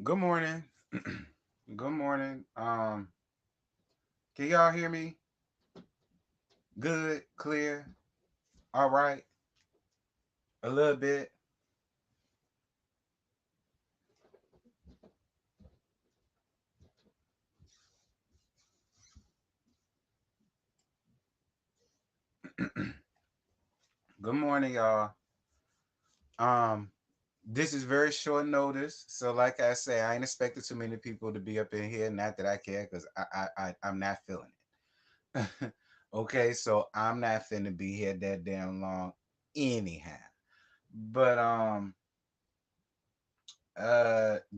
Good morning. Good morning. Can y'all hear me? Good, clear. All right. A little bit. Good morning, y'all. Um, this is very short notice. So like I say, I ain't expecting too many people to be up in here. Not that I care, because I'm not feeling it. Okay, so I'm not finna be here that damn long anyhow. But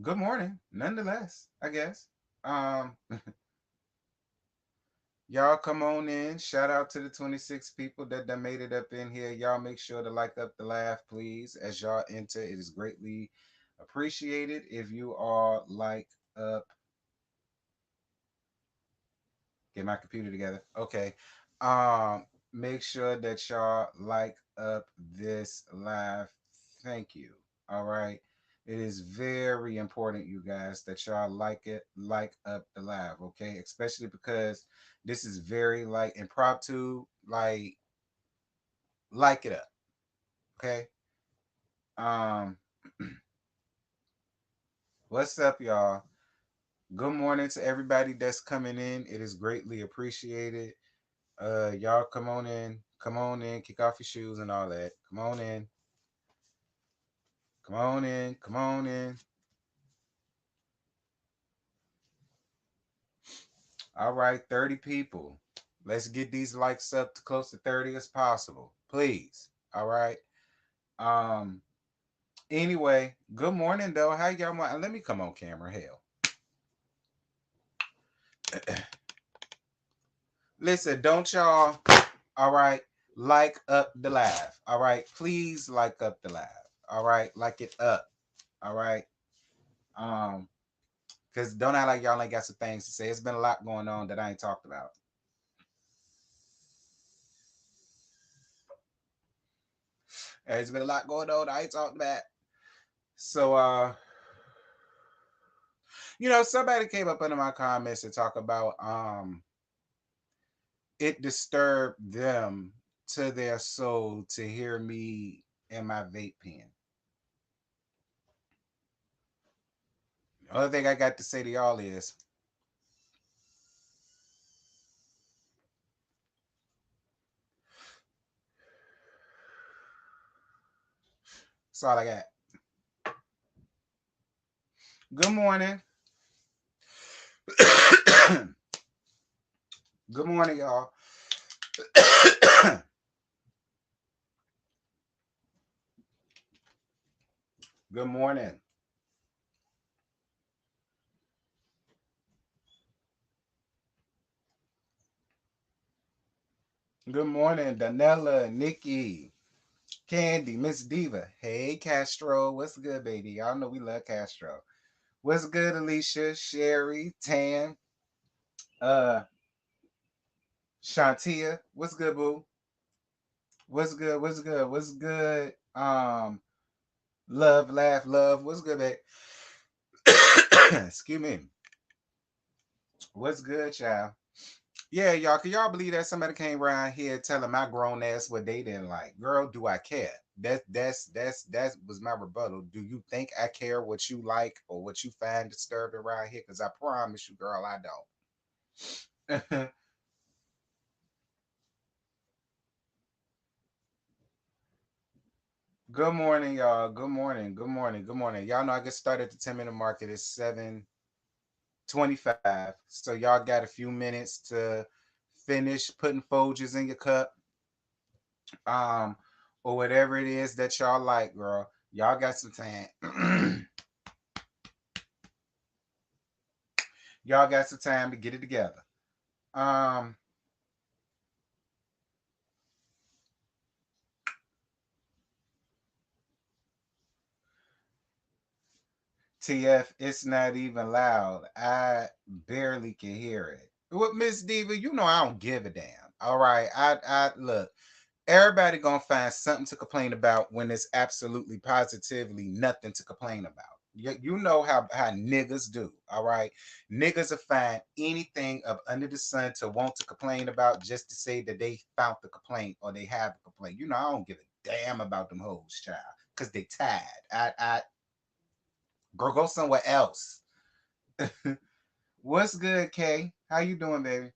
good morning, nonetheless, I guess. Um Y'all come on in. Shout out to the 26 people that made it up in here. Y'all make sure to like up the laugh, please. As y'all enter, it is greatly appreciated if you are like up. Get my computer together. Okay. Make sure that y'all like up this live. Thank you. All right. It is very important, you guys, that y'all like up the live, okay? Especially because this is very like impromptu, like it up, okay? Um, what's up, y'all? Good morning to everybody that's coming in. It is greatly appreciated. Y'all come on in, kick off your shoes and all that. Come on in, come on in, come on in. All right, 30 people. Let's get these likes up to close to 30 as possible, please. All right. Um. Anyway, good morning though. How y'all? Let me come on camera. Hell, listen, don't y'all. All right, like up the live. All right, please like up the live. All right, like it up. All right. Um. Cause don't act like y'all ain't got some things to say. It's been a lot going on that I ain't talked about. There's been a lot going on I ain't talked about. So somebody came up under my comments to talk about it disturbed them to their soul to hear me in my vape pen. The only thing I got to say to y'all is that's all I got. Good morning. Good morning, y'all. Good morning. Good morning, Danella, Nikki, Candy, Miss Diva. Hey, Castro. What's good, baby? Y'all know we love Castro. What's good, Alicia, Sherry, Tan, uh, Shantia? What's good, boo? What's good? What's good? What's good? Love, laugh, love. What's good, babe? Excuse me. What's good, child? Yeah, y'all. Can y'all believe that somebody came around here telling my grown ass what they didn't like? Girl, do I care? That was my rebuttal. Do you think I care what you like or what you find disturbing around here? Because I promise you, girl, I don't. Good morning, y'all. Good morning. Good morning. Good morning. Y'all know I get started at the 10-minute mark. It is 7:25. So y'all got a few minutes to finish putting Folgers in your cup. Um, or whatever it is that y'all like, girl. Y'all got some time. Y'all got some time to get it together. Um, TF, it's not even loud. I barely can hear it. What, Miss Diva? You know I don't give a damn. All right. I look. Everybody gonna find something to complain about when there's absolutely positively nothing to complain about. You know how niggas do. All right, niggas will find anything up under the sun to want to complain about just to say that they found the complaint or they have a complaint. You know, I don't give a damn about them hoes, child, because they tired. I go somewhere else. What's good, Kay? How you doing, baby?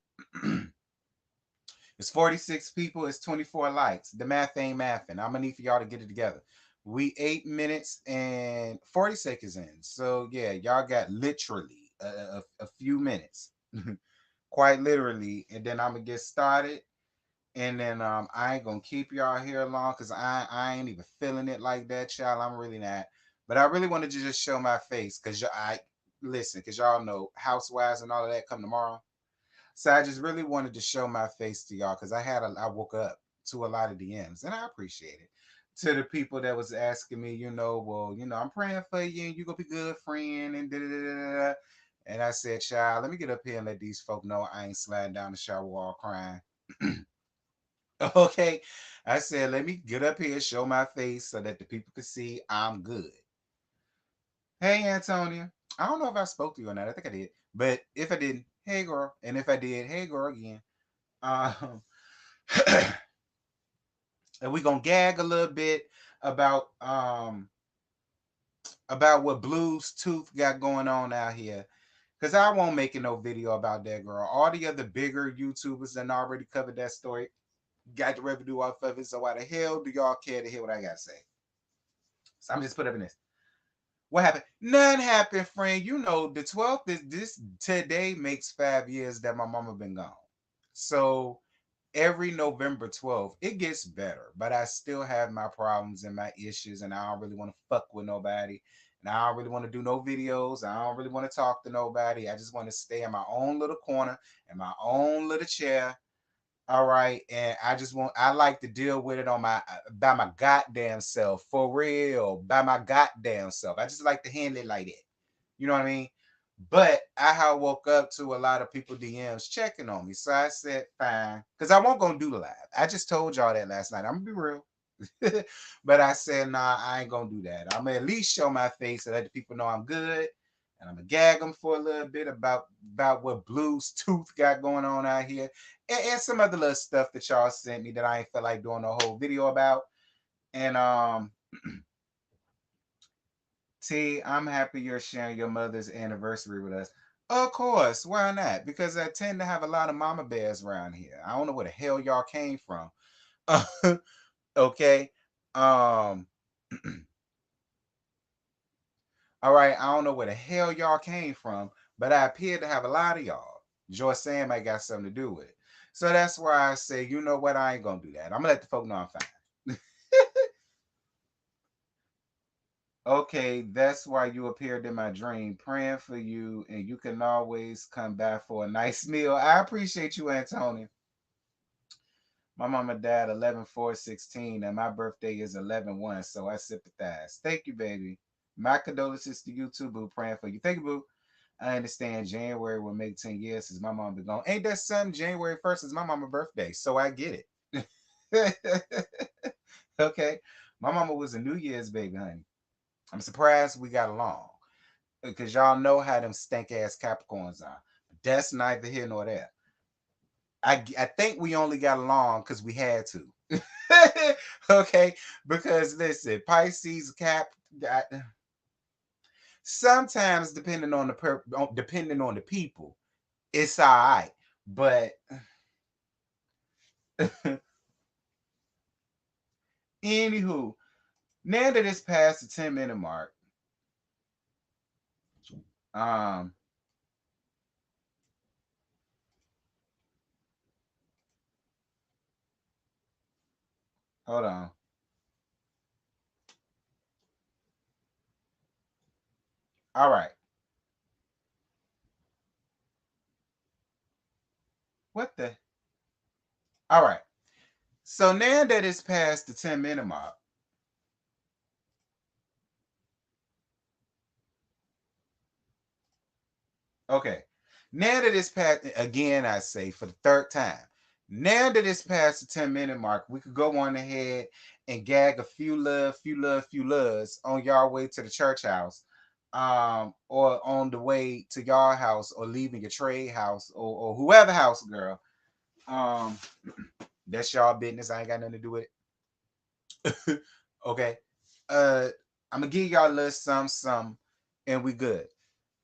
It's 46 people. It's 24 likes. The math ain't mathing. I'm gonna need for y'all to get it together. We 8 minutes and 40 seconds in. So yeah, y'all got literally a few minutes, quite literally, and then I'm gonna get started. And then I ain't gonna keep y'all here long because I ain't even feeling it like that, child. I'm really not. But I really wanted to just show my face because I listen because y'all know housewives and all of that come tomorrow. So I just really wanted to show my face to y'all because I woke up to a lot of DMs and I appreciate it. To the people that was asking me, well, I'm praying for you and you gonna be good, friend, and da da da da. Da. And I said, child, let me get up here and let these folk know I ain't sliding down the shower wall crying. Okay. I said, let me get up here, show my face so that the people can see I'm good. Hey, Antonia. I don't know if I spoke to you or not. I think I did. But if I didn't, hey, girl. And if I did, hey, girl, again. Um, and we're going to gag a little bit about about what Blue's Tooth got going on out here. Because I won't make no video about that girl. All the other bigger YouTubers that already covered that story got the revenue off of it. So why the hell do y'all care to hear what I got to say? So I'm just put up in this. What happened? None happened, friend. You know, the 12th is this today makes 5 years that my mama been gone. So every November 12th, it gets better, but I still have my problems and my issues, and I don't really want to fuck with nobody. And I don't really want to do no videos. I don't really want to talk to nobody. I just want to stay in my own little corner, in my own little chair. All right. And I like to deal with it on by my goddamn self. For real. By my goddamn self. I just like to handle it like that. You know what I mean? But I had woke up to a lot of people DMs checking on me. So I said, fine. Because I won't gonna do the live. I just told y'all that last night. I'm gonna be real. But I said, nah, I ain't gonna do that. I'm gonna at least show my face so that the people know I'm good. And I'm gonna gag them for a little bit about what Blues Tooth got going on out here. And some other little stuff that y'all sent me that I ain't feel like doing a whole video about. And T, I'm happy you're sharing your mother's anniversary with us. Of course, why not? Because I tend to have a lot of mama bears around here. I don't know where the hell y'all came from. Okay. Um all right, I don't know where the hell y'all came from, but I appear to have a lot of y'all. Joy Sam might got something to do with it. So that's why I say, you know what, I ain't gonna do that. I'm gonna let the folk know I'm fine. Okay, that's why you appeared in my dream, praying for you, and you can always come back for a nice meal. I appreciate you, Antonio. My mama died 11/4/16, and my birthday is 11/1, so I sympathize. Thank you, baby. My condolences to you too, boo. Praying for you. Thank you, boo. I understand January will make 10 years since my mom been gone. Ain't that something? January 1st is my mama's birthday, so I get it. Okay. My mama was a New Year's baby, honey. I'm surprised we got along because y'all know how them stank ass Capricorns are. But that's neither here nor there. I think we only got along because we had to. Okay, because listen, Pisces Cap got sometimes depending on the people, it's all right. But anywho, now that it's past the 10-minute mark, um, hold on. All right. What the? All right. So now that it's past the 10-minute mark, okay. Now that it's past, again, I say for the third time, now that it's past the 10-minute mark, we could go on ahead and gag a few loves on y'all way to the church house. or on the way to your house or leaving your trade house or whoever house, girl. Um, that's y'all business. I ain't got nothing to do with it. Okay. Uh, I'm gonna give y'all a little some, and we good.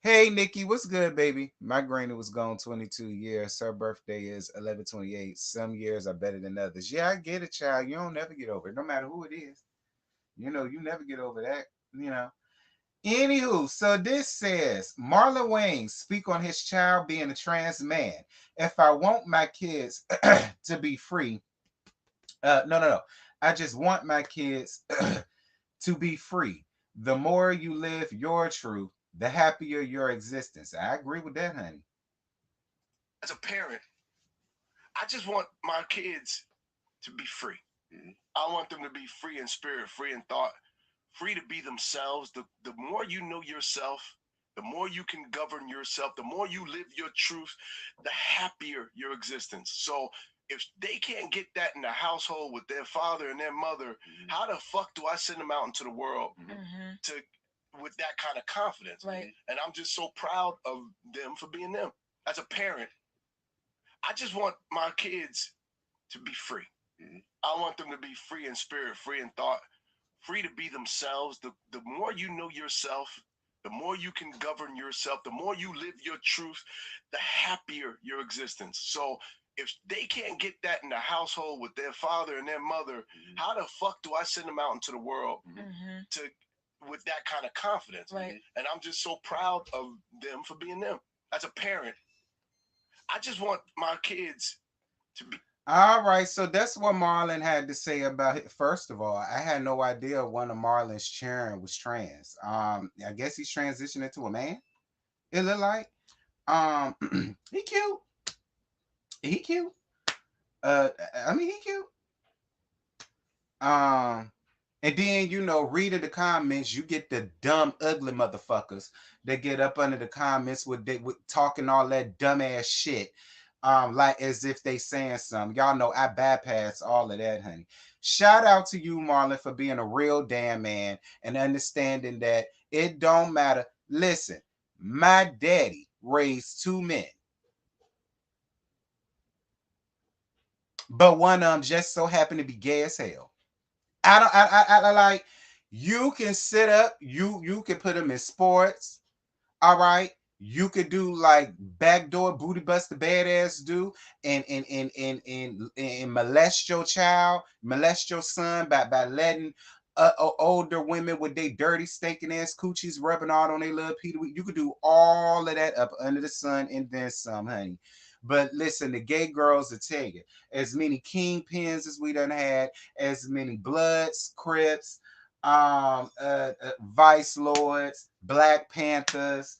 Hey Nikki, what's good, baby? My granny was gone 22 years. Her birthday is 11/28. Some years are better than others. Yeah, I get it, child. You don't never get over it, no matter who it is. You never get over that. You know. Anywho, so this says Marlon Wayne speak on his child being a trans man. If I want my kids to be free, no. I just want my kids to be free. The more you live your truth, the happier your existence. I agree with that, honey. As a parent, I just want my kids to be free. I want them to be free in spirit, free in thought, free to be themselves. The more you know yourself, the more you can govern yourself, the more you live your truth, the happier your existence. So if they can't get that in the household with their father and their mother, how the fuck do I send them out into the world to with that kind of confidence? Right. And I'm just so proud of them for being them. As a parent, I just want my kids to be free. I want them to be free in spirit, free in thought, free to be themselves. The more you know yourself, the more you can govern yourself, the more you live your truth, the happier your existence. So if they can't get that in the household with their father and their mother, how the fuck do I send them out into the world to with that kind of confidence? Right. And I'm just so proud of them for being them. As a parent, I just want my kids to be. All right, so that's what Marlon had to say about it. First of all, I had no idea one of Marlon's children was trans. I guess he's transitioning into a man. It looked like. He cute. He cute. I mean, he cute. Um, and then reading the comments, you get the dumb, ugly motherfuckers that get up under the comments with talking all that dumbass shit. Like as if they saying something. Y'all know I bypass all of that, honey. Shout out to you, Marlon, for being a real damn man and understanding that it don't matter. Listen, my daddy raised two men, but one of them just so happened to be gay as hell. I don't. I like. You can sit up. You can put them in sports. All right. You could do like backdoor booty bust the badass do and molest your child, molest your son by letting older women with their dirty stinking ass coochies rubbing out on their little Peter. You could do all of that up under the sun and then some, honey. But listen, the gay girls will tell you, as many kingpins as we done had, as many Bloods, Crips, Vice Lords, Black Panthers,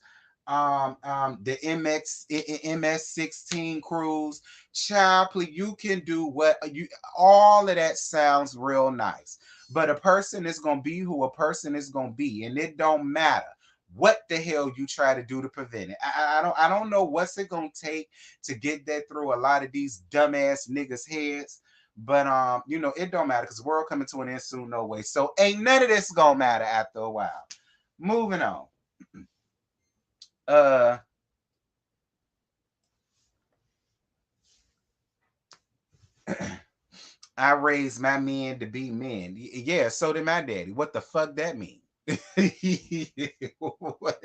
the MS-16 crews. Child, please, you can do what you all of that sounds real nice. But a person is gonna be who a person is gonna be, and it don't matter what the hell you try to do to prevent it. I don't know what's it gonna take to get that through a lot of these dumbass niggas' heads. But it don't matter because the world coming to an end soon, no way. So ain't none of this gonna matter after a while. Moving on. Uh I raised my men to be men. Yeah, so did my daddy. What the fuck that mean? what,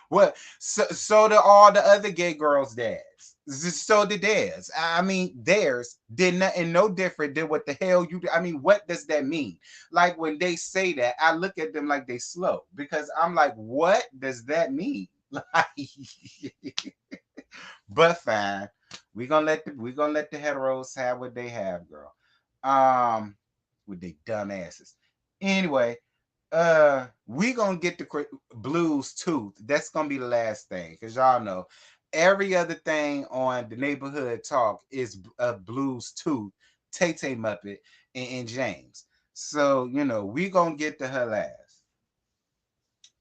what? So did all the other gay girls' dads. So did theirs. I mean, theirs did nothing no different than what the hell you. I mean, what does that mean? Like when they say that, I look at them like they slow because I'm like, what does that mean? Like, but fine. We gonna let the heteros have what they have, girl. With they dumb asses. Anyway, we gonna get the blues tooth. That's gonna be the last thing, cause y'all know every other thing on the neighborhood talk is blues tooth, Tay Tay Muppet, and James. So we gonna get to her last.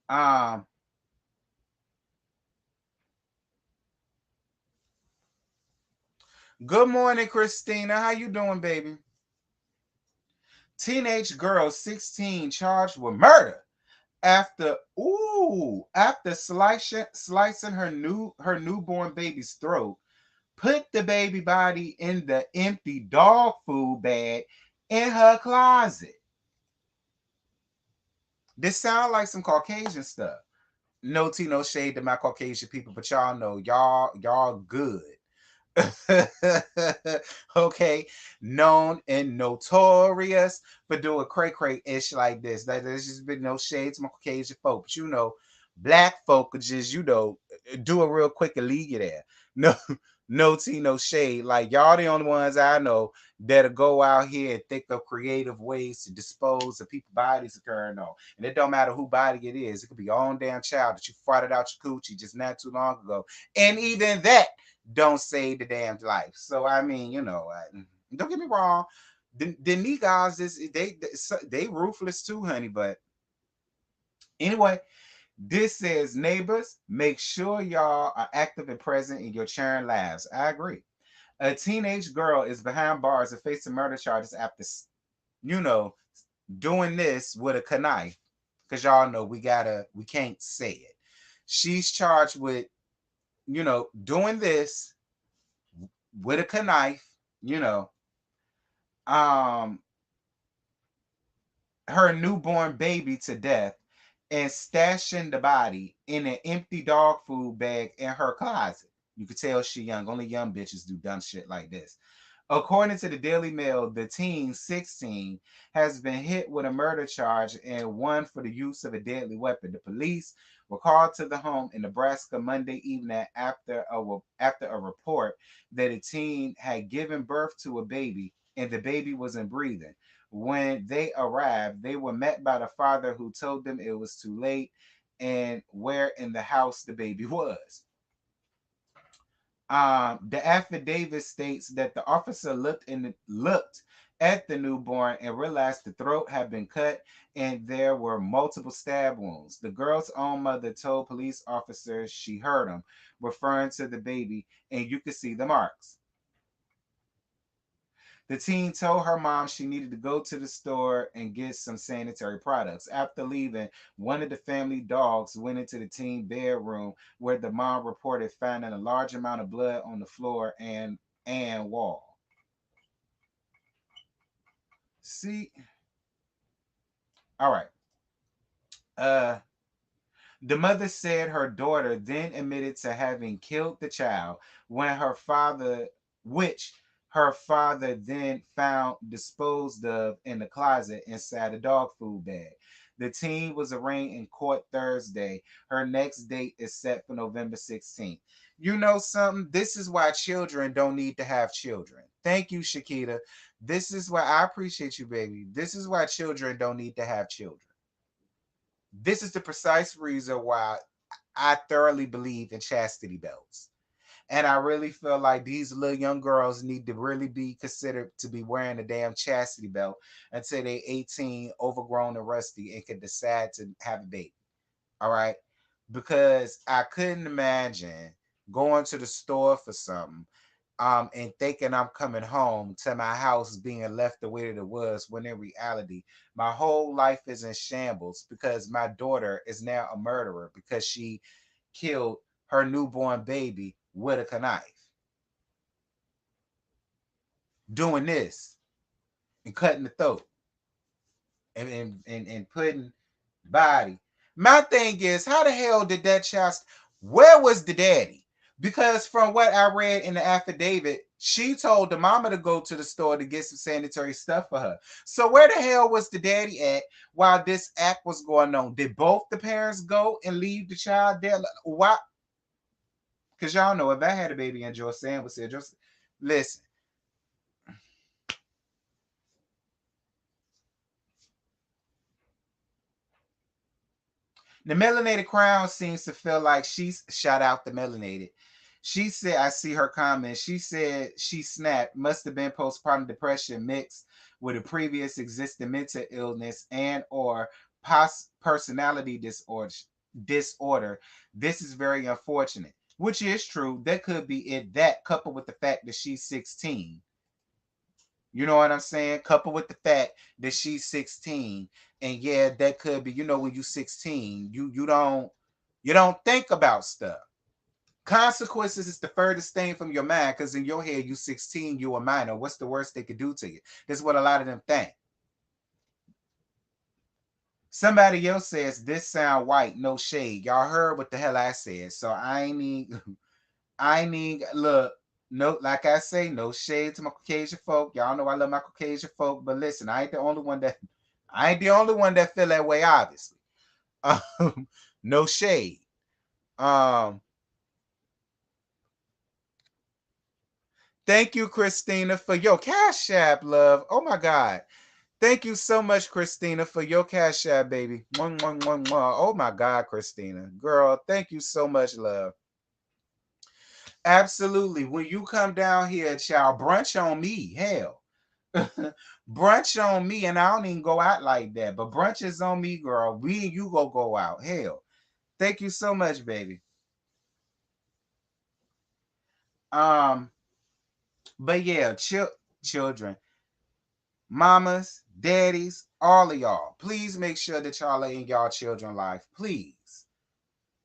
Um, Good morning, Christina. How you doing, baby? Teenage girl 16 charged with murder After slicing her newborn baby's throat, put the baby body in the empty dog food bag in her closet. This sound like some Caucasian stuff. No tea, no shade to my Caucasian people, but y'all know y'all good. Okay, known and notorious for doing cray cray ish like this. Like, there's just been no shade to my Caucasian folk, but black folk could just do it real quick and leave you there. No, no tea, no shade. Like y'all the only ones I know that'll go out here and think of creative ways to dispose of people's bodies occurring on. And it don't matter who body it is. It could be your own damn child that you farted out your coochie just not too long ago. And even that don't save the damn life. So I mean, don't get me wrong. The niggas they ruthless too, honey. But anyway, this says neighbors, make sure y'all are active and present in your children's lives. I agree. A teenage girl is behind bars and facing murder charges after, you know, doing this with a knife. Cause y'all know we can't say it. She's charged with, doing this with a knife, you know, um, her newborn baby to death and stashing the body in an empty dog food bag in her closet. You could tell she young. Only young bitches do dumb shit like this. According to the Daily Mail, the teen, 16, has been hit with a murder charge and one for the use of a deadly weapon. The police were called to the home in Nebraska Monday evening after a report that a teen had given birth to a baby and the baby wasn't breathing. When they arrived, they were met by the father who told them it was too late and where in the house the baby was. The affidavit states that the officer looked at the newborn and realized the throat had been cut and there were multiple stab wounds. The girl's own mother told police officers she heard him referring to the baby, and you could see the marks. The teen told her mom she needed to go to the store and get some sanitary products. After leaving, one of the family dogs went into the teen bedroom where the mom reported finding a large amount of blood on the floor and wall. See, all right. Uh, the mother said her daughter then admitted to having killed the child when which her father then found disposed of in the closet inside a dog food bag. The teen was arraigned in court Thursday. Her next date is set for November 16th. You know something? This is why children don't need to have children. Thank you, Shakita. This is why I appreciate you, baby. This is why children don't need to have children. This is the precise reason why I thoroughly believe in chastity belts. And I really feel like these little young girls need to really be considered to be wearing a damn chastity belt until they're 18, overgrown and rusty, and can decide to have a baby. All right. Because I couldn't imagine going to the store for something and thinking I'm coming home to my house being left the way that it was, when in reality, my whole life is in shambles because my daughter is now a murderer because she killed her newborn baby with a knife. Doing this and cutting the throat and putting body. My thing is, how the hell did that child? Where was the daddy? Because from what I read in the affidavit, she told the mama to go to the store to get some sanitary stuff for her. So where the hell was the daddy at while this act was going on? Did both the parents go and leave the child there? Why? Because y'all know if I had a baby and Joe Sam was here, just listen. The melanated crown seems to feel like she's shout out the melanated. She said, I see her comment. She said she snapped, must have been postpartum depression mixed with a previous existing mental illness and or personality disorder. This is very unfortunate, which is true. That could be it. That coupled with the fact that she's 16. You know what I'm saying? Coupled with the fact that she's 16. And yeah, that could be, when you 16, you don't think about stuff. Consequences is the furthest thing from your mind because in your head, you 16, you a minor. What's the worst they could do to you? That's what a lot of them think. Somebody else says this sound white, no shade. Y'all heard what the hell I said. So I need I need look, no, like I say, no shade to my Caucasian folk. Y'all know I love my Caucasian folk, but listen, I ain't the only one that feel that way, obviously. No shade. Um, Thank you, Christina, for your Cash App, love. Oh my God. Thank you so much, Christina, for your Cash App, baby. Mwah, mwah, mwah, mwah. Oh my God, Christina. Girl, thank you so much, love. Absolutely. When you come down here, child, brunch on me. Hell. Brunch on me, and I don't even go out like that. But brunch is on me, girl. We and you go out. Hell. Thank you so much, baby. Um, but yeah, children, mamas, daddies, all of y'all, please make sure that y'all are in y'all children's life. Please.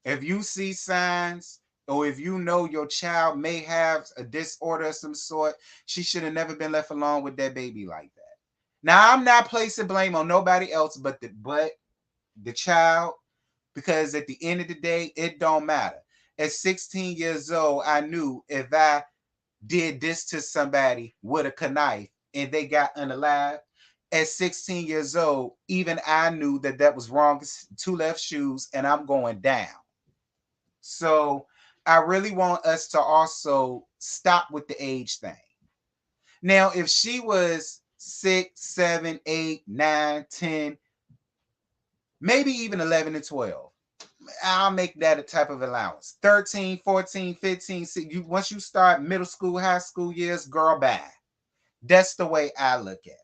If you see signs or if you know your child may have a disorder of some sort, she should have never been left alone with that baby like that. Now, I'm not placing blame on nobody else but the child, because at the end of the day, it don't matter. At 16 years old, I knew if I did this to somebody with a knife and they got unalive, at 16 years old, even I knew that that was wrong. Two left shoes, and I'm going down. So I really want us to also stop with the age thing. Now, if she was 6, 7, 8, 9, 10, maybe even 11 and 12, I'll make that a type of allowance. 13, 14, 15, once you start middle school, high school years, girl, bye. That's the way I look at it.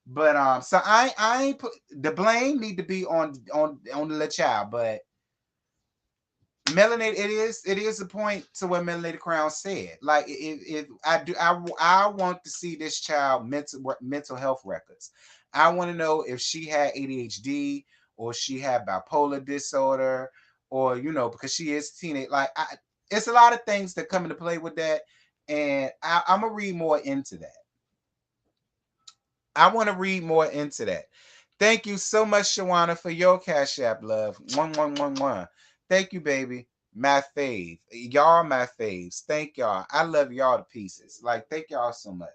But so I ain't put the blame need to be on the little child, but melanated, it is a point to what melanated crown said. Like if I do, I want to see this child mental health records. I want to know if she had ADHD or she had bipolar disorder, or because she is teenage. It's a lot of things that come into play with that, and I'm gonna read more into that. I want to read more into that. Thank you so much, Shawana, for your Cash App, love. One, one, one, one. Thank you, baby. My fave. Y'all my faves. Thank y'all. I love y'all to pieces. Like, thank y'all so much.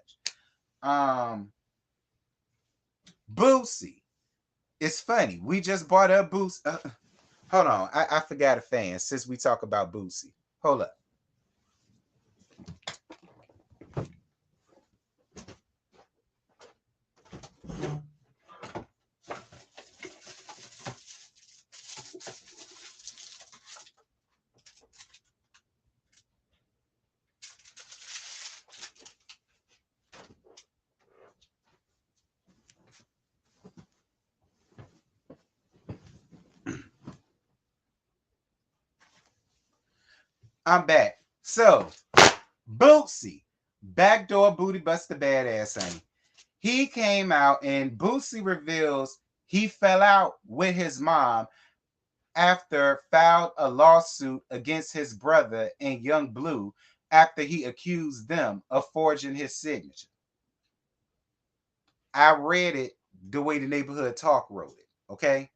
Um, Boosie. It's funny. We just bought up Boosie. Hold on. I forgot a fan since we talk about Boosie. Hold up. I'm back. So, Boosie. Backdoor booty buster badass, honey. He came out and Boosie reveals he fell out with his mom after filed a lawsuit against his brother and Young Blue after he accused them of forging his signature. I read it the way the neighborhood talk wrote it. Okay.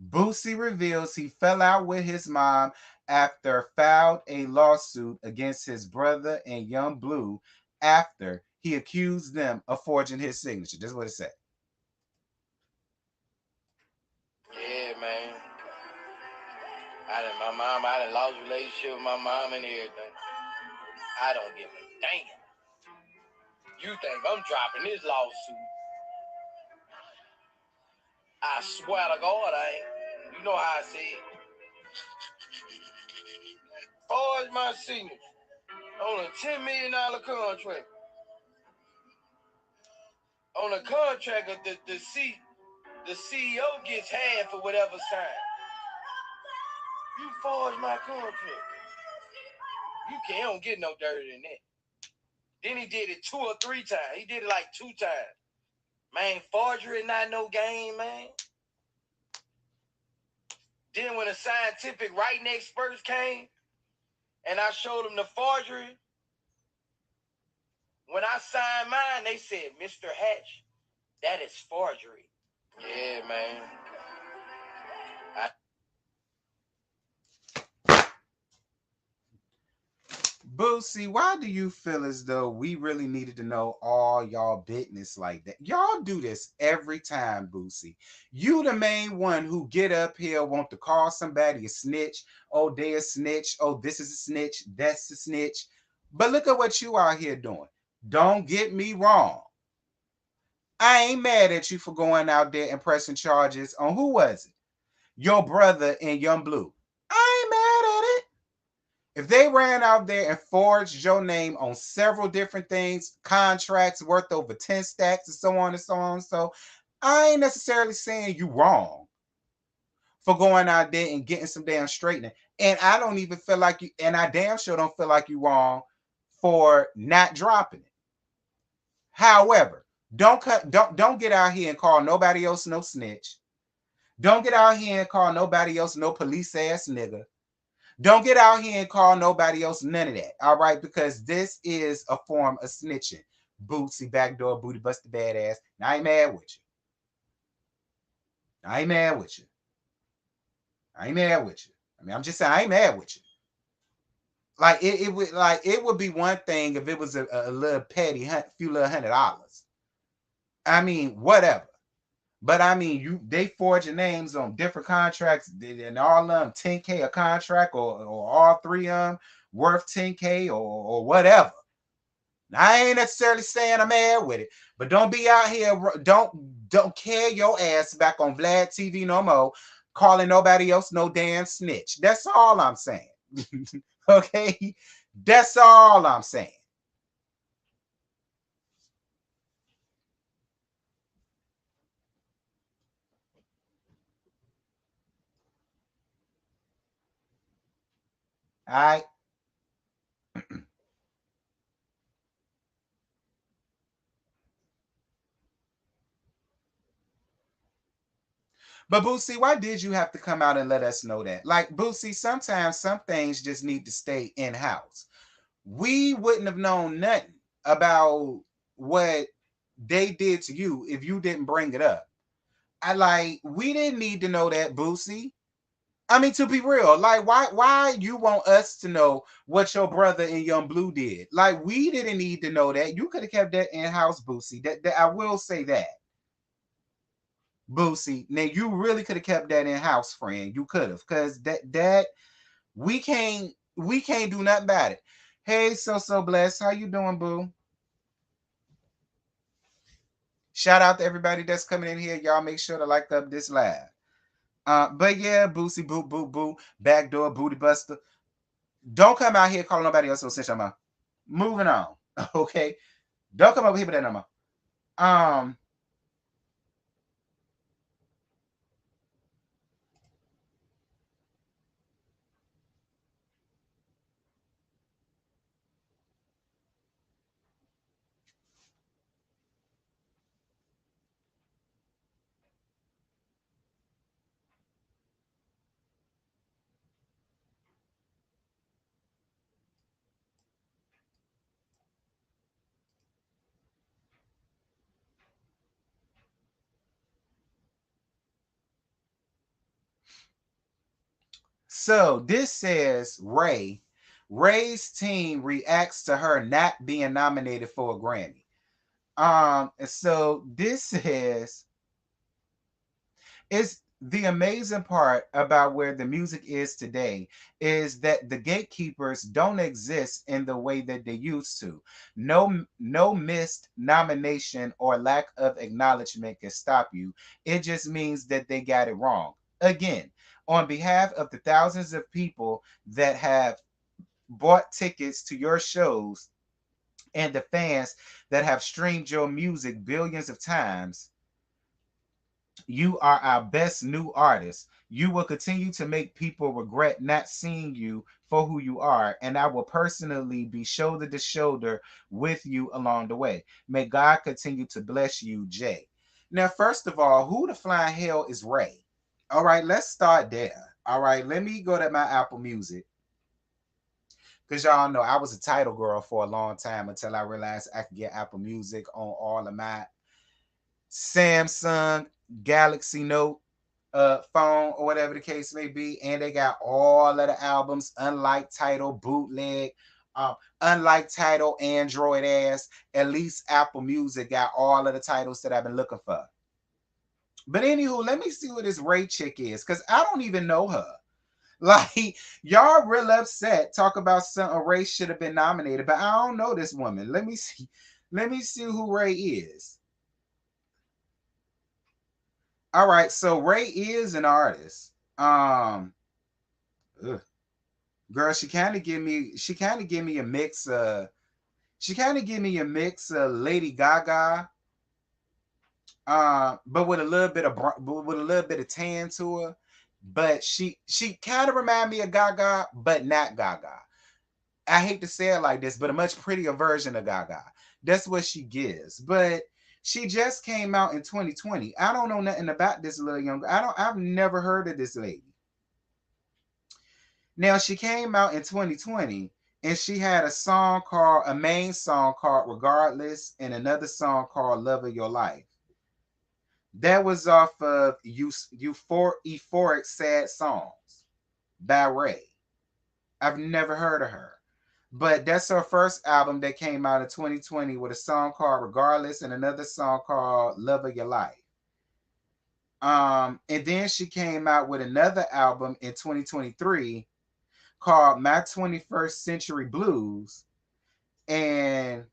Boosie reveals he fell out with his mom after filed a lawsuit against his brother and Young Blue after he accused them of forging his signature. This is what it said. Yeah, man. I done lost relationship with my mom and everything. I don't give a damn. You think I'm dropping this lawsuit? I swear to God, I ain't. You know how I say it. Far as my signature on a $10 million contract. On a contract, the CEO gets half for whatever signed. You forged my contract. You don't get no dirtier than that. Then he did it 2 or 3 times. He did it like 2 times. Man, forgery not no game, man. Then when the scientific writing experts came and I showed them the forgery, when I signed mine, they said, Mr. Hatch, that is forgery. Yeah, man. Boosie, why do you feel as though we really needed to know all y'all business like that? Y'all do this every time, Boosie. You the main one who get up here, want to call somebody a snitch. Oh, they a snitch. Oh, this is a snitch. That's a snitch. But look at what you out here doing. Don't get me wrong. I ain't mad at you for going out there and pressing charges on who was it? Your brother and Young Blue. I ain't mad at it. If they ran out there and forged your name on several different things, contracts worth over 10 stacks and so on and so on, so I ain't necessarily saying you wrong for going out there and getting some damn straightening. And I don't even feel like you, and I damn sure don't feel like you wrong for not dropping it. However, don't get out here and call nobody else no snitch. Don't get out here and call nobody else no police ass nigga. Don't get out here and call nobody else none of that. All right, because this is a form of snitching. Bootsy, backdoor, booty busted badass. And I ain't mad with you. I ain't mad with you. I ain't mad with you. I mean, I'm just saying I ain't mad with you. It would be one thing if it was a little petty, few little $100. I mean, whatever. But I mean, they forging names on different contracts, and all of them 10K a contract, or all three of them worth 10K or whatever. I ain't necessarily saying I'm mad with it, but don't be out here. Don't carry your ass back on Vlad TV no more, calling nobody else no damn snitch. That's all I'm saying. Okay, that's all I'm saying. All right. But Boosie, why did you have to come out and let us know that? Like Boosie, sometimes some things just need to stay in house. We wouldn't have known nothing about what they did to you if you didn't bring it up. We didn't need to know that, Boosie. I mean, to be real, like why you want us to know what your brother and Young Blue did? Like we didn't need to know that. You could have kept that in house, Boosie. That I will say that. Boosie. Now you really could have kept that in house, friend. You could have, because that we can't do nothing about it. Hey, so blessed. How you doing, boo? Shout out to everybody that's coming in here. Y'all make sure to like up this live. But yeah, Boosie, boo, boo, boo, backdoor booty buster. Don't come out here calling nobody else no snitch. I'm moving on. Okay. Don't come over here with that no more. Um, so this says Ray's team reacts to her not being nominated for a Grammy. So this says it's the amazing part about where the music is today is that the gatekeepers don't exist in the way that they used to. No missed nomination or lack of acknowledgement can stop you. It just means that they got it wrong. Again, on behalf of the thousands of people that have bought tickets to your shows and the fans that have streamed your music billions of times, you are our best new artist. You will continue to make people regret not seeing you for who you are, and I will personally be shoulder to shoulder with you along the way. May God continue to bless you, Jay. Now, first of all, who the flying hell is Ray? All right, let's start there. All right, let me go to my Apple Music. Because y'all know I was a title girl for a long time until I realized I could get Apple Music on all of my Samsung Galaxy Note phone or whatever the case may be. And they got all of the albums, unlike title, bootleg, unlike title, Android ass. At least Apple Music got all of the titles that I've been looking for. But anywho, let me see what this Ray chick is, because I don't even know her. Like, y'all real upset. Talk about something Ray should have been nominated, but I don't know this woman. Let me see. Let me see who Ray is. All right, so Ray is an artist. Ugh. Girl, she kind of give me a mix. She kind of give me a mix of Lady Gaga, but with a little bit of tan to her. But she kind of remind me of Gaga, but not Gaga. I hate to say it like this, but a much prettier version of Gaga. That's what she gives. But she just came out in 2020. I don't know nothing about this little young. I've never heard of this lady. Now she came out in 2020 and she had a main song called Regardless and another song called Love of Your Life. That was off of Euphoric Sad Songs by Ray. I've never heard of her. But that's her first album that came out in 2020 with a song called Regardless and another song called Love of Your Life. And then she came out with another album in 2023 called My 21st Century Blues. And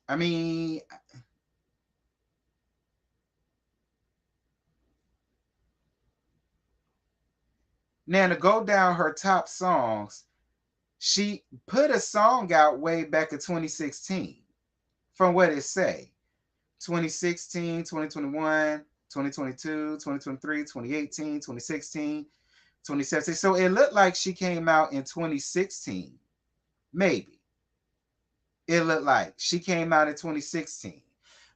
I mean, now to go down her top songs, she put a song out way back in 2016 from what it say. 2016, 2021, 2022, 2023, 2018, 2016, 2017. So it looked like she came out in 2016. Maybe. It looked like she came out in 2016.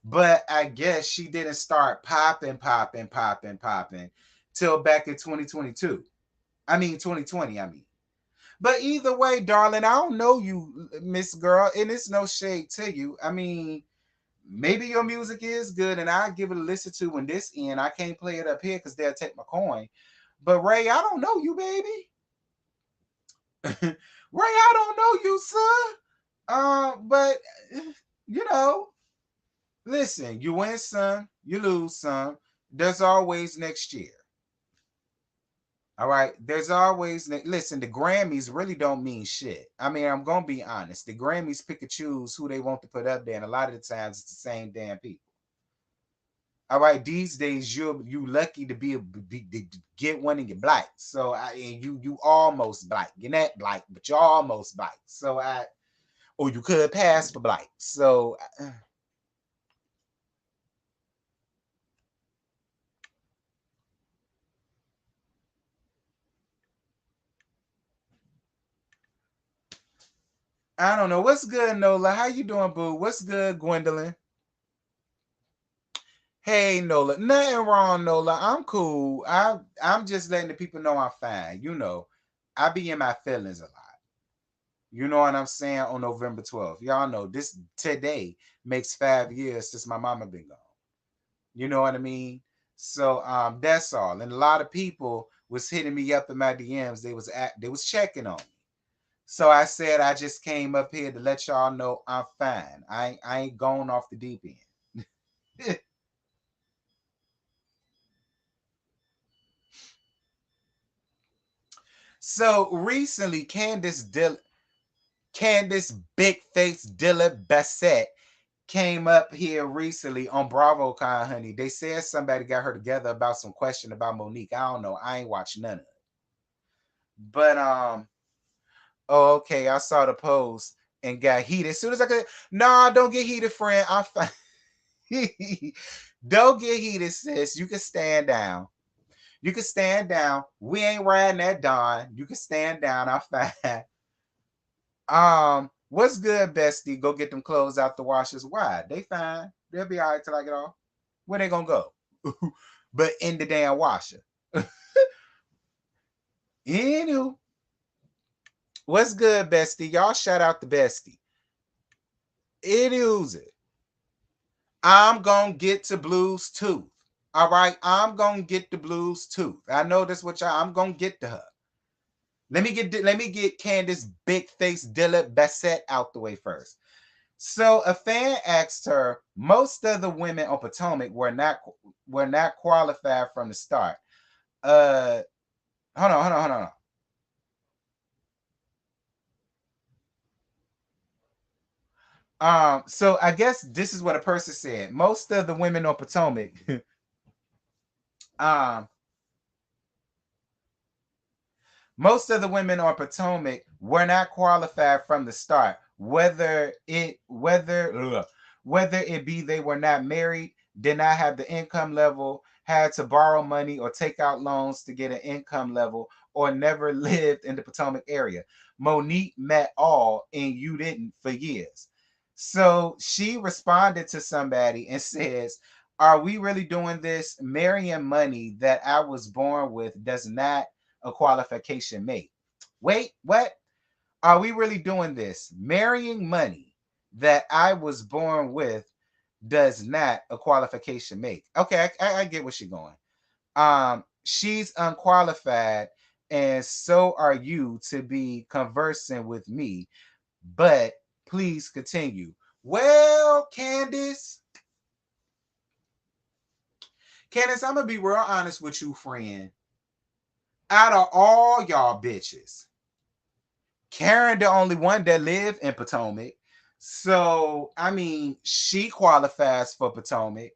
But I guess she didn't start popping till back in 2022. I mean 2020, I mean. But either way, darling, I don't know you, Miss Girl, and it's no shade to you. I mean, maybe your music is good and I give it a listen to when this end. I can't play it up here because they'll take my coin. But Ray, I don't know you, baby. Ray, I don't know you, son. But you know, listen, you win some, you lose some. There's always next year. All right. There's always listen, the Grammys really don't mean shit. I mean, I'm gonna be honest. The Grammys pick and choose who they want to put up there, and a lot of the times it's the same damn people. All right, these days you lucky to get one and get black. So and you almost black. You're not black, but you're almost black. So or you could pass for black. So I don't know. What's good, Nola? How you doing, boo? What's good, Gwendolyn? Hey, Nola. Nothing wrong, Nola. I'm cool. I'm just letting the people know I'm fine. You know, I be in my feelings a lot. You know what I'm saying? On November 12th. Y'all know this today makes 5 years since my mama been gone. You know what I mean? So that's all. And a lot of people was hitting me up in my DMs. They was checking on me. So I said I just came up here to let y'all know I'm fine. I ain't going off the deep end. So recently, Candace Big Face Dilla Bassett came up here recently on BravoCon, honey. They said somebody got her together about some question about Monique. I don't know. I ain't watched none of it. But oh, okay. I saw the post and got heated. As soon as I could, nah, don't get heated, friend. I'm fine. Don't get heated, sis. You can stand down. You can stand down. We ain't riding that Dawn. You can stand down. I'm fine. What's good, bestie? Go get them clothes out the washers. Why? They fine. They'll be all right till I get off. Where they gonna go? But in the damn washer. Anywho, what's good, bestie? Y'all shout out the bestie. It is it. I'm gonna get to Blue's Tooth. All right, I'm gonna get the Blue's Tooth. I know that's what y'all. I'm gonna get to her. Let me get Candace Big Face Dilla Bassett out the way first. So a fan asked her, most of the women on Potomac were not qualified from the start. Uh hold on. So I guess this is what a person said. Most of the women on Potomac, um, most of the women on Potomac were not qualified from the start, whether it be they were not married, did not have the income level, had to borrow money or take out loans to get an income level, or never lived in the Potomac area. Monique met all and you didn't for years. So she responded to somebody and says, are we really doing this? Marrying money that I was born with does not a qualification make. Wait, what? Are we really doing this? Marrying money that I was born with does not a qualification make. Okay, I get where she's going. She's unqualified, and so are you to be conversing with me. But please continue. Well, Candace, I'm gonna be real honest with you, friend. Out of all y'all bitches, Karen the only one that live in Potomac. So I mean, she qualifies for Potomac.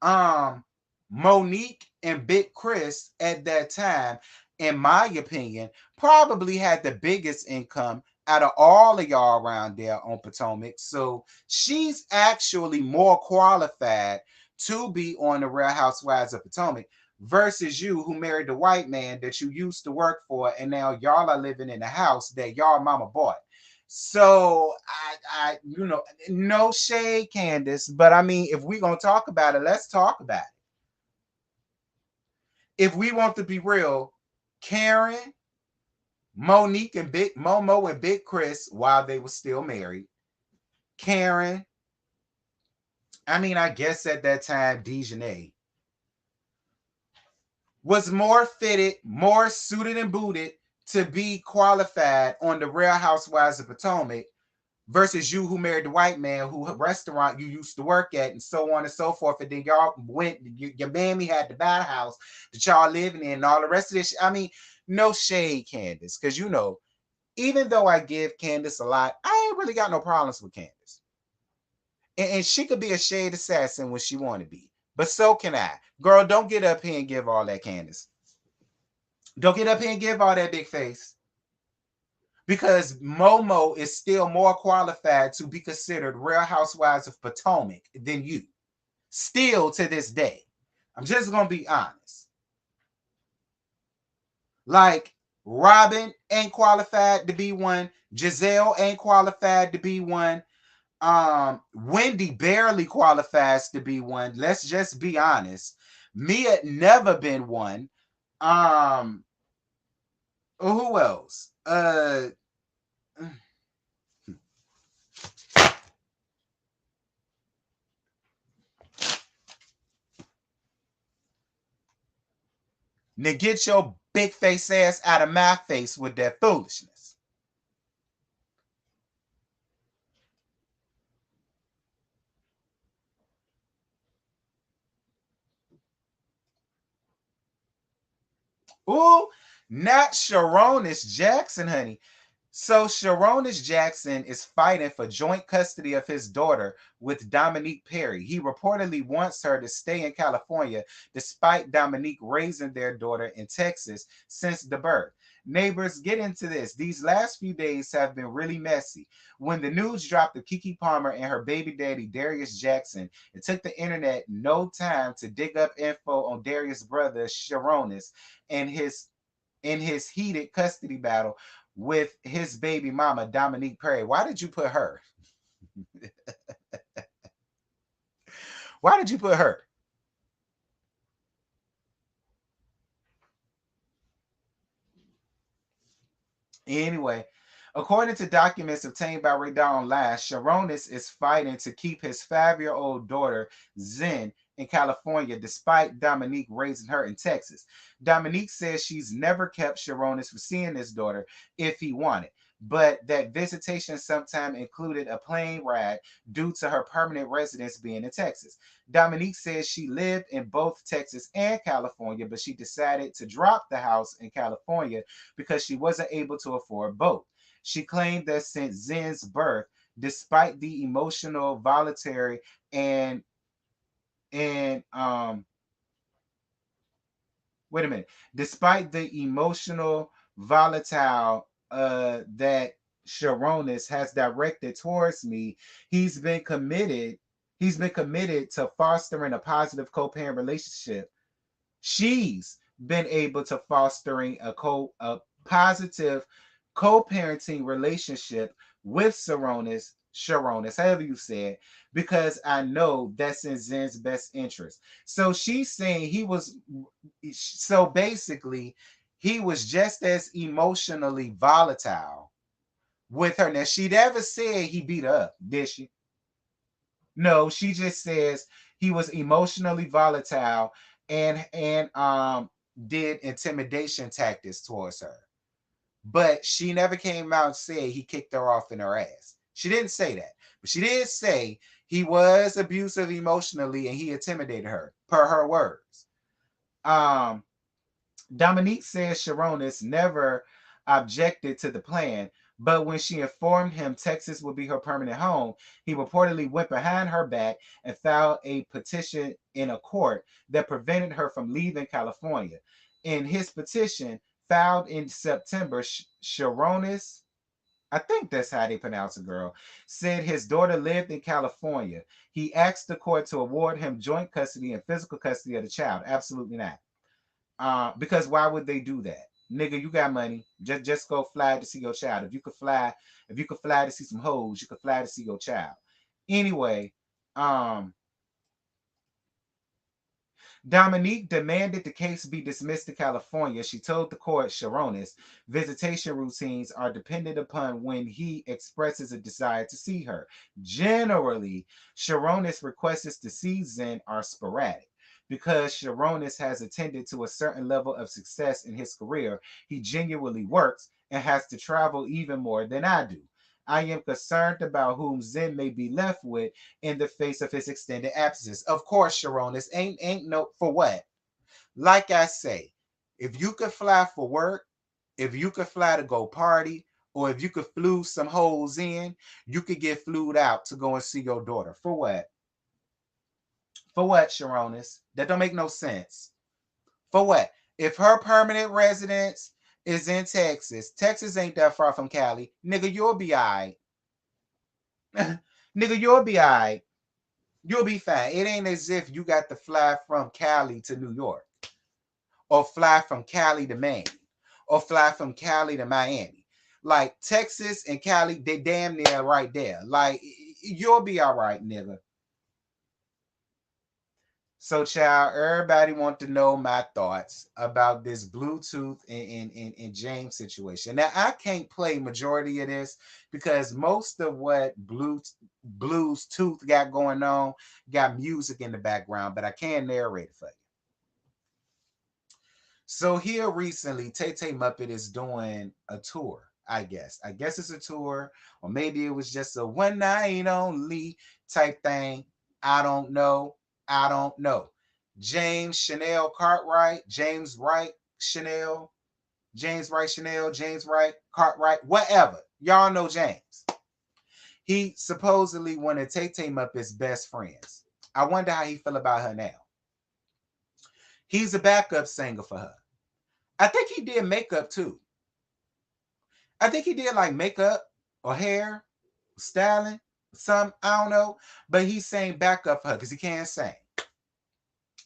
Um, Monique and Big Chris at that time, in my opinion, probably had the biggest income out of all of y'all around there on Potomac. So she's actually more qualified to be on the Real Housewives of Potomac versus you who married the white man that you used to work for and now y'all are living in the house that y'all mama bought. So no shade, Candace, but I mean, if we're gonna talk about it, let's talk about it. If we want to be real, Karen, Monique, and Big Momo and Big Chris, while they were still married, Karen, I mean, I guess at that time, Dejanay was more fitted, more suited and booted to be qualified on the Real Housewives of Potomac versus you who married the white man who restaurant you used to work at and so on and so forth. And then y'all went, your mammy had to buy a house that y'all living in and all the rest of this. I mean, no shade, Candace, because even though I give Candace a lot, I ain't really got no problems with Candace. And she could be a shade assassin when she want to be. But so can I. Girl, don't get up here and give all that, Candace. Don't get up here and give all that big face. Because Momo is still more qualified to be considered Real Housewives of Potomac than you. Still to this day. I'm just going to be honest. Like, Robin ain't qualified to be one. Giselle ain't qualified to be one. Wendy barely qualifies to be one. Let's just be honest. Mia never been one. Um, who else? Now get your big face ass out of my face with that foolishness. Ooh, not Sharonis Jackson, honey. So Sharonis Jackson is fighting for joint custody of his daughter with Dominique Perry. He reportedly wants her to stay in California despite Dominique raising their daughter in Texas since the birth. Neighbors, get into this. These last few days have been really messy. When the news dropped of Kiki Palmer and her baby daddy, Darius Jackson, it took the internet no time to dig up info on Darius' brother, Sharonis, and his heated custody battle with his baby mama, Dominique Perry. Why did you put her? Why did you put her? Anyway, according to documents obtained by Radar Online, Sharonis is fighting to keep his 5-year-old daughter, Zen, in California, despite Dominique raising her in Texas. Dominique says she's never kept Sharonis from seeing his daughter if he wanted, but that visitation sometime included a plane ride due to her permanent residence being in Texas. Dominique says she lived in both Texas and California, but she decided to drop the house in California because she wasn't able to afford both. She claimed that since Zen's birth, despite the emotional, voluntary, and and wait a minute, despite the emotional, volatile that Sharonis has directed towards me, he's been committed. He's been committed to fostering a positive co-parent relationship. She's been able to fostering a positive co-parenting relationship with Sharonis, however you say it, because I know that's in Zen's best interest. So she's saying so basically, he was just as emotionally volatile with her. Now, she never said he beat her up, did she? No, she just says he was emotionally volatile and did intimidation tactics towards her. But she never came out and said he kicked her off in her ass. She didn't say that. But she did say he was abusive emotionally and he intimidated her, per her words. Um Dominique says Sharonis never objected to the plan, but when she informed him Texas would be her permanent home, he reportedly went behind her back and filed a petition in a court that prevented her from leaving California. In his petition, filed in September, Sharonis, I think that's how they pronounce it, girl, said his daughter lived in California. He asked the court to award him joint custody and physical custody of the child. Absolutely not. Because why would they do that? Nigga, you got money. Just go fly to see your child. If you could fly to see some hoes, you could fly to see your child. Anyway, um, Dominique demanded the case be dismissed to California. She told the court, Sharonis, visitation routines are dependent upon when he expresses a desire to see her. Generally, Sharonis requests to see Zen are sporadic. Because Sharonis has attended to a certain level of success in his career, he genuinely works and has to travel even more than I do. I am concerned about whom Zen may be left with in the face of his extended absences. Of course, Sharonis ain't no for what. Like I say, if you could fly for work, if you could fly to go party, or if you could flew some hoes in, you could get flued out to go and see your daughter. For what? For what, Sharonis? That don't make no sense. For what? If her permanent residence is in Texas, Texas ain't that far from Cali, nigga, you'll be all right. Nigga, you'll be all right. You'll be fine. It ain't as if you got to fly from Cali to New York, or fly from Cali to Maine, or fly from Cali to Miami. Like Texas and Cali, they damn near right there. Like you'll be all right, nigga. So, child, everybody want to know my thoughts about this Bluetooth and James situation. Now, I can't play majority of this because most of what Blues Tooth got going on got music in the background, but I can narrate it for you. So here recently, Tay Tay Muppet is doing a tour. I guess. I guess it's a tour, or maybe it was just a one night only type thing. I don't know. I don't know. James Chanel Cartwright, James Wright Chanel, James Wright Chanel, James Wright Cartwright, whatever. Y'all know James. He supposedly one of Tay Tay Muppet's best friends. I wonder how he feel about her now. He's a backup singer for her. I think he did makeup too. I think he did like makeup or hair, styling, some I don't know. But he sang backup for her because he can't sing.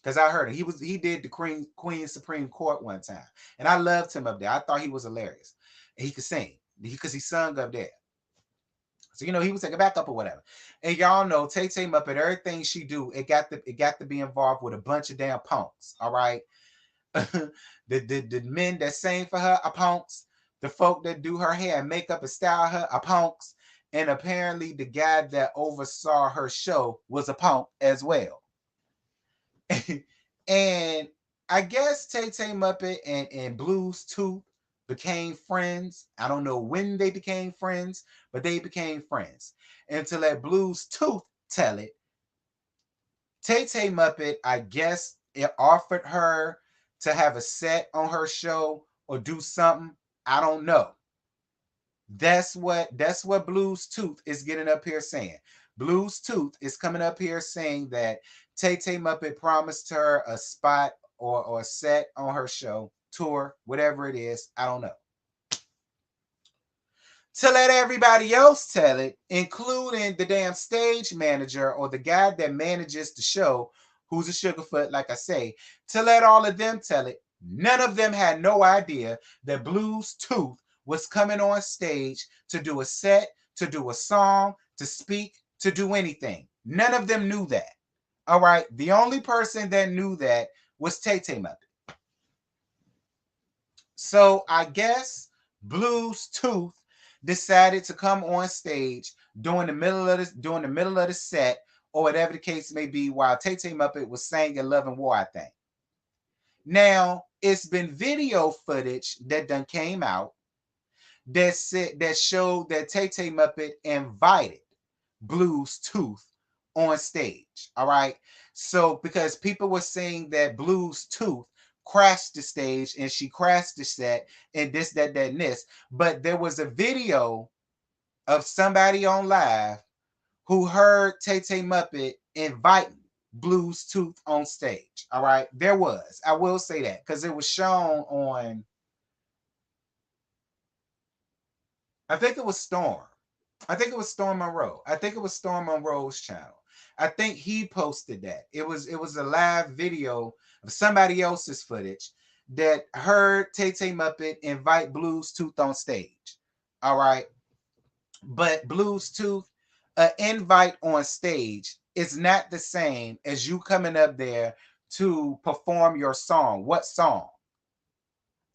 Because I heard it. He did the Queen Supreme Court one time. And I loved him up there. I thought he was hilarious. And he could sing. Because he sung up there. So he was like a backup or whatever. And y'all know Tay Tay Muppet, everything she do, it got to be involved with a bunch of damn punks. All right. the men that sing for her are punks. The folk that do her hair and makeup and style her are punks. And apparently the guy that oversaw her show was a punk as well. And I guess Tay Tay Muppet and Blues Tooth became friends. I don't know when they became friends, but they became friends. And to let Blues Tooth tell it, Tay Tay Muppet, I guess it offered her to have a set on her show or do something. I don't know. That's what Blues Tooth is getting up here saying. Blues Tooth is coming up here saying that Tay Tay Muppet promised her a spot or a set on her show, tour, whatever it is. I don't know. To let everybody else tell it, including the damn stage manager or the guy that manages the show, who's a sugarfoot, like I say, to let all of them tell it, none of them had no idea that Blues Tooth was coming on stage to do a set, to do a song, to speak, to do anything. None of them knew that. All right. The only person that knew that was Tay Tay Muppet. So I guess Blues Tooth decided to come on stage during the middle of the set or whatever the case may be while Tay Tay Muppet was singing Love and War, I think. Now, it's been video footage that done came out that showed that Tay Tay Muppet invited Blues Tooth on stage. All right. So because people were saying that Blues Tooth crashed the stage and she crashed the set and this, that, and this. But there was a video of somebody on live who heard Tay Tay Muppet inviting Blues Tooth on stage. All right. There was. I will say that because it was shown on, I think it was Storm. I think it was Storm Monroe. I think it was Storm Monroe's channel. I think he posted that. It was a live video of somebody else's footage that heard Tay Tay Muppet invite Blues Tooth on stage. All right. But Blues Tooth, an invite on stage is not the same as you coming up there to perform your song. What song?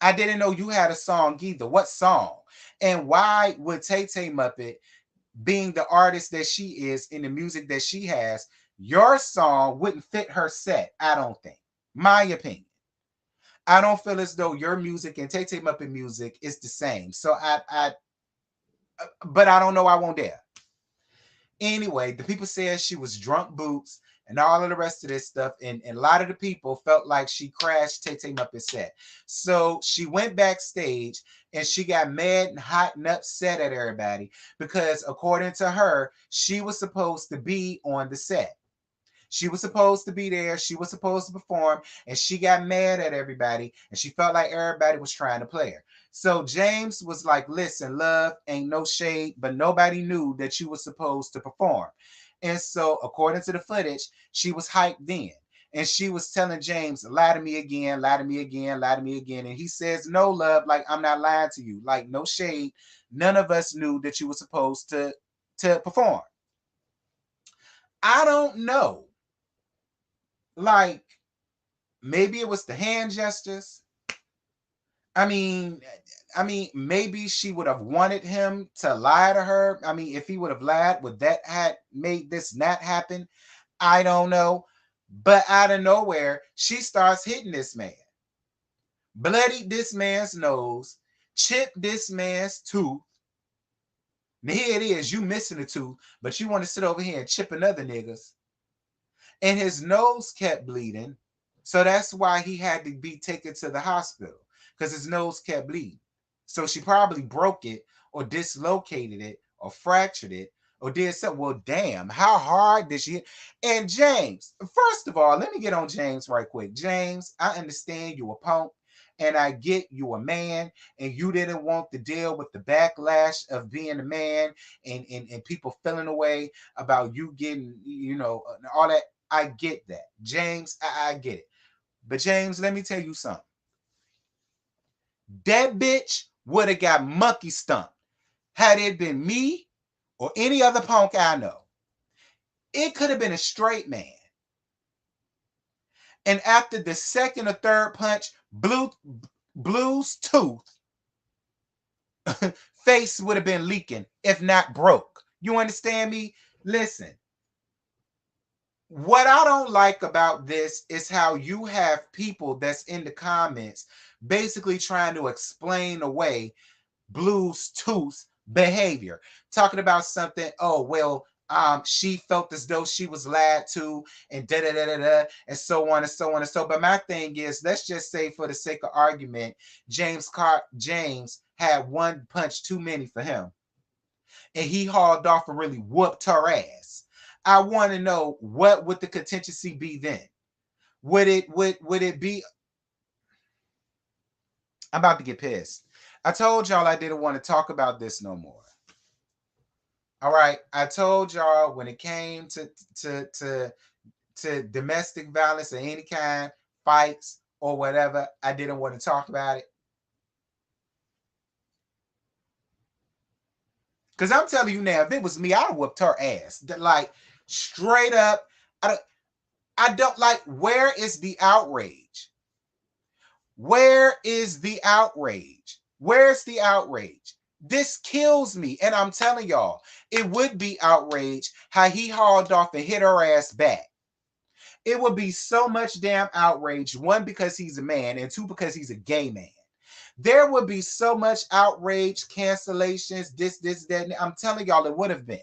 I didn't know you had a song either. What song? And why would Tay Tay Muppet, being the artist that she is in the music that she has, your song wouldn't fit her set? I don't think. My opinion. I don't feel as though your music and Tay Tay Muppet music is the same. So but I don't know. I won't dare. Anyway, the people said she was drunk boots and all of the rest of this stuff. And a lot of the people felt like she crashed Tay Tay Muppet's set. So she went backstage and she got mad and hot and upset at everybody because according to her, she was supposed to be on the set. She was supposed to be there. She was supposed to perform, and she got mad at everybody, and she felt like everybody was trying to play her. So James was like, "Listen, love, ain't no shade, but nobody knew that you were supposed to perform." And so, according to the footage, she was hyped then. And she was telling James, "Lie to me again, lie to me again, lie to me again." And he says, "No, love, like I'm not lying to you. Like, no shade. None of us knew that you were supposed to perform." I don't know. Like, maybe it was the hand gestures. I mean, maybe she would have wanted him to lie to her. I mean, if he would have lied, would that had made this not happen? I don't know. But out of nowhere, she starts hitting this man, bloodied this man's nose, chipped this man's tooth. Now here it is, you missing a tooth, but you want to sit over here and chip another nigga's. And his nose kept bleeding. So that's why he had to be taken to the hospital because his nose kept bleeding. So she probably broke it or dislocated it or fractured it or did something. Well, damn, how hard did she hit? And James, first of all, let me get on James right quick. James, I understand you a punk And I get you a man and you didn't want to deal with the backlash of being a man and people feeling away about you getting, all that. I get that. James, I get it. But James, let me tell you something. That bitch would have got monkey stumped had it been me or any other punk I know. It could have been a straight man. And after the second or third punch, Blue's tooth face would have been leaking, if not broke. You understand me? Listen, what I don't like about this is how you have people that's in the comments basically trying to explain away Blue's tooth behavior, talking about something. Oh well, she felt as though she was lied to, and da da da da da, and so on and so on and so. But my thing is, let's just say, for the sake of argument, James had one punch too many for him, and he hauled off and really whooped her ass. I want to know, what would the contingency be then? Would it be? I'm about to get pissed. I told y'all I didn't want to talk about this no more. All right, I told y'all when it came to domestic violence of any kind, fights or whatever, I didn't want to talk about it. Because I'm telling you now, if it was me, I'd have whooped her ass. Like, straight up. I don't like, where is the outrage? Where is the outrage? Where's the outrage? This kills me. And I'm telling y'all, it would be outrage how he hauled off and hit her ass back. It would be so much damn outrage. One, because he's a man, and two, because he's a gay man. There would be so much outrage, cancellations, this, that. And I'm telling y'all, it would have been.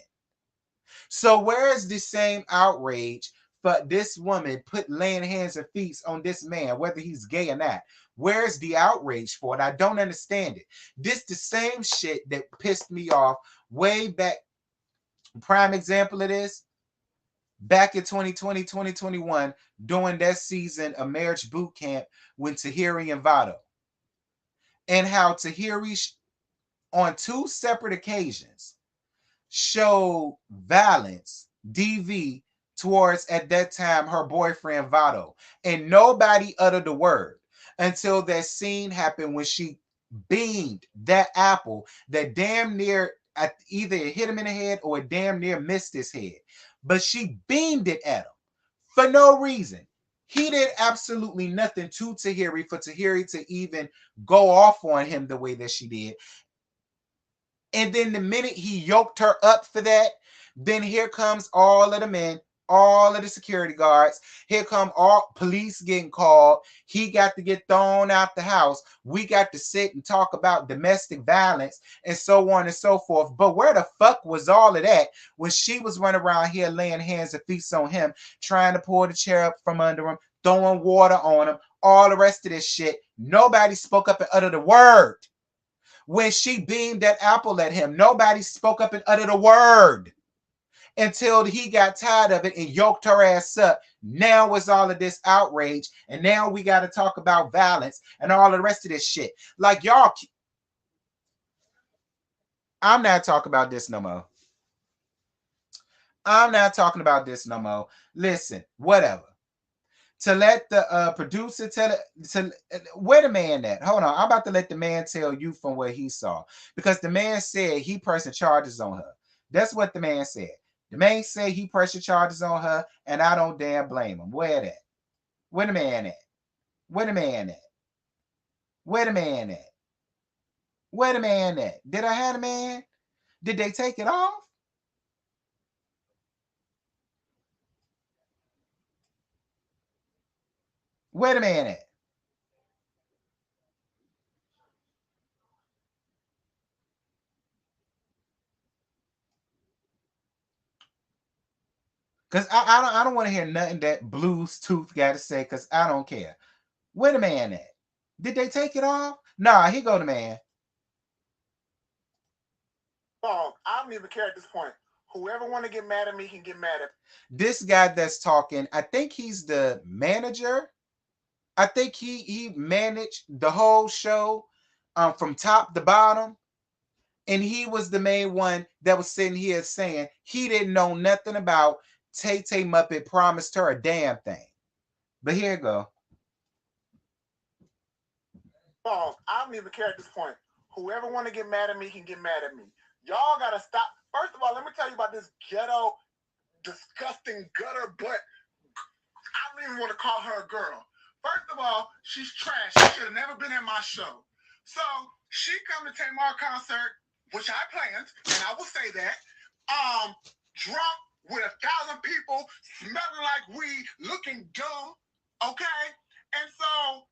So where is the same outrage for this woman laying hands and feet on this man, whether he's gay or not? Where's the outrage for it? I don't understand it. This the same shit that pissed me off way back. Prime example of this, back in 2020, 2021, during that season of Marriage Boot Camp with Tahiri and Vado. And how Tahiri, on two separate occasions, showed violence, DV, towards, at that time, her boyfriend Vado. And nobody uttered a word until that scene happened when she beamed that apple that damn near, either it hit him in the head or it damn near missed his head. But she beamed it at him for no reason. He did absolutely nothing to Tahiri for Tahiri to even go off on him the way that she did. And then the minute he yoked her up for that, then here comes all of the men, all of the security guards. Here come all police getting called. He got to get thrown out the house. We got to sit and talk about domestic violence and so on and so forth. But where the fuck was all of that when she was running around here laying hands and feet on him, trying to pull the chair up from under him, throwing water on him, all the rest of this shit? Nobody spoke up and uttered a word. When she beamed that apple at him, nobody spoke up and uttered a word until he got tired of it and yoked her ass up. Now it's all of this outrage, and now we got to talk about violence and all the rest of this shit. Like, y'all, I'm not talking about this no more. I'm not talking about this no more. Listen, whatever. To let the producer tell it, where the man at? Hold on, I'm about to let the man tell you from what he saw, because the man said he pressing charges on her. That's what the man said. The man said he pressing charges on her, and I don't damn blame him. Where that? Where the man at? Where the man at? Where the man at? Where the man at? Did I have a man? Did they take it off? Where the man at? Because I don't want to hear nothing that Blue's Tooth got to say, because I don't care. Where the man at? Did they take it off? Nah, here go the man. Oh, I don't even care at this point. Whoever want to get mad at me can get mad at me. This guy that's talking, I think he's the manager. I think he managed the whole show from top to bottom. And he was the main one that was sitting here saying he didn't know nothing about Tay Tay Muppet promised her a damn thing. But here you go. Oh, I don't even care at this point. Whoever want to get mad at me can get mad at me. Y'all gotta stop. First of all, let me tell you about this ghetto, disgusting gutter butt. I don't even want to call her a girl. First of all, she's trash. She should have never been in my show. So she come to Tamar concert, which I planned, and I will say that. Drunk with 1,000 people, smelling like weed, looking dumb. Okay, and so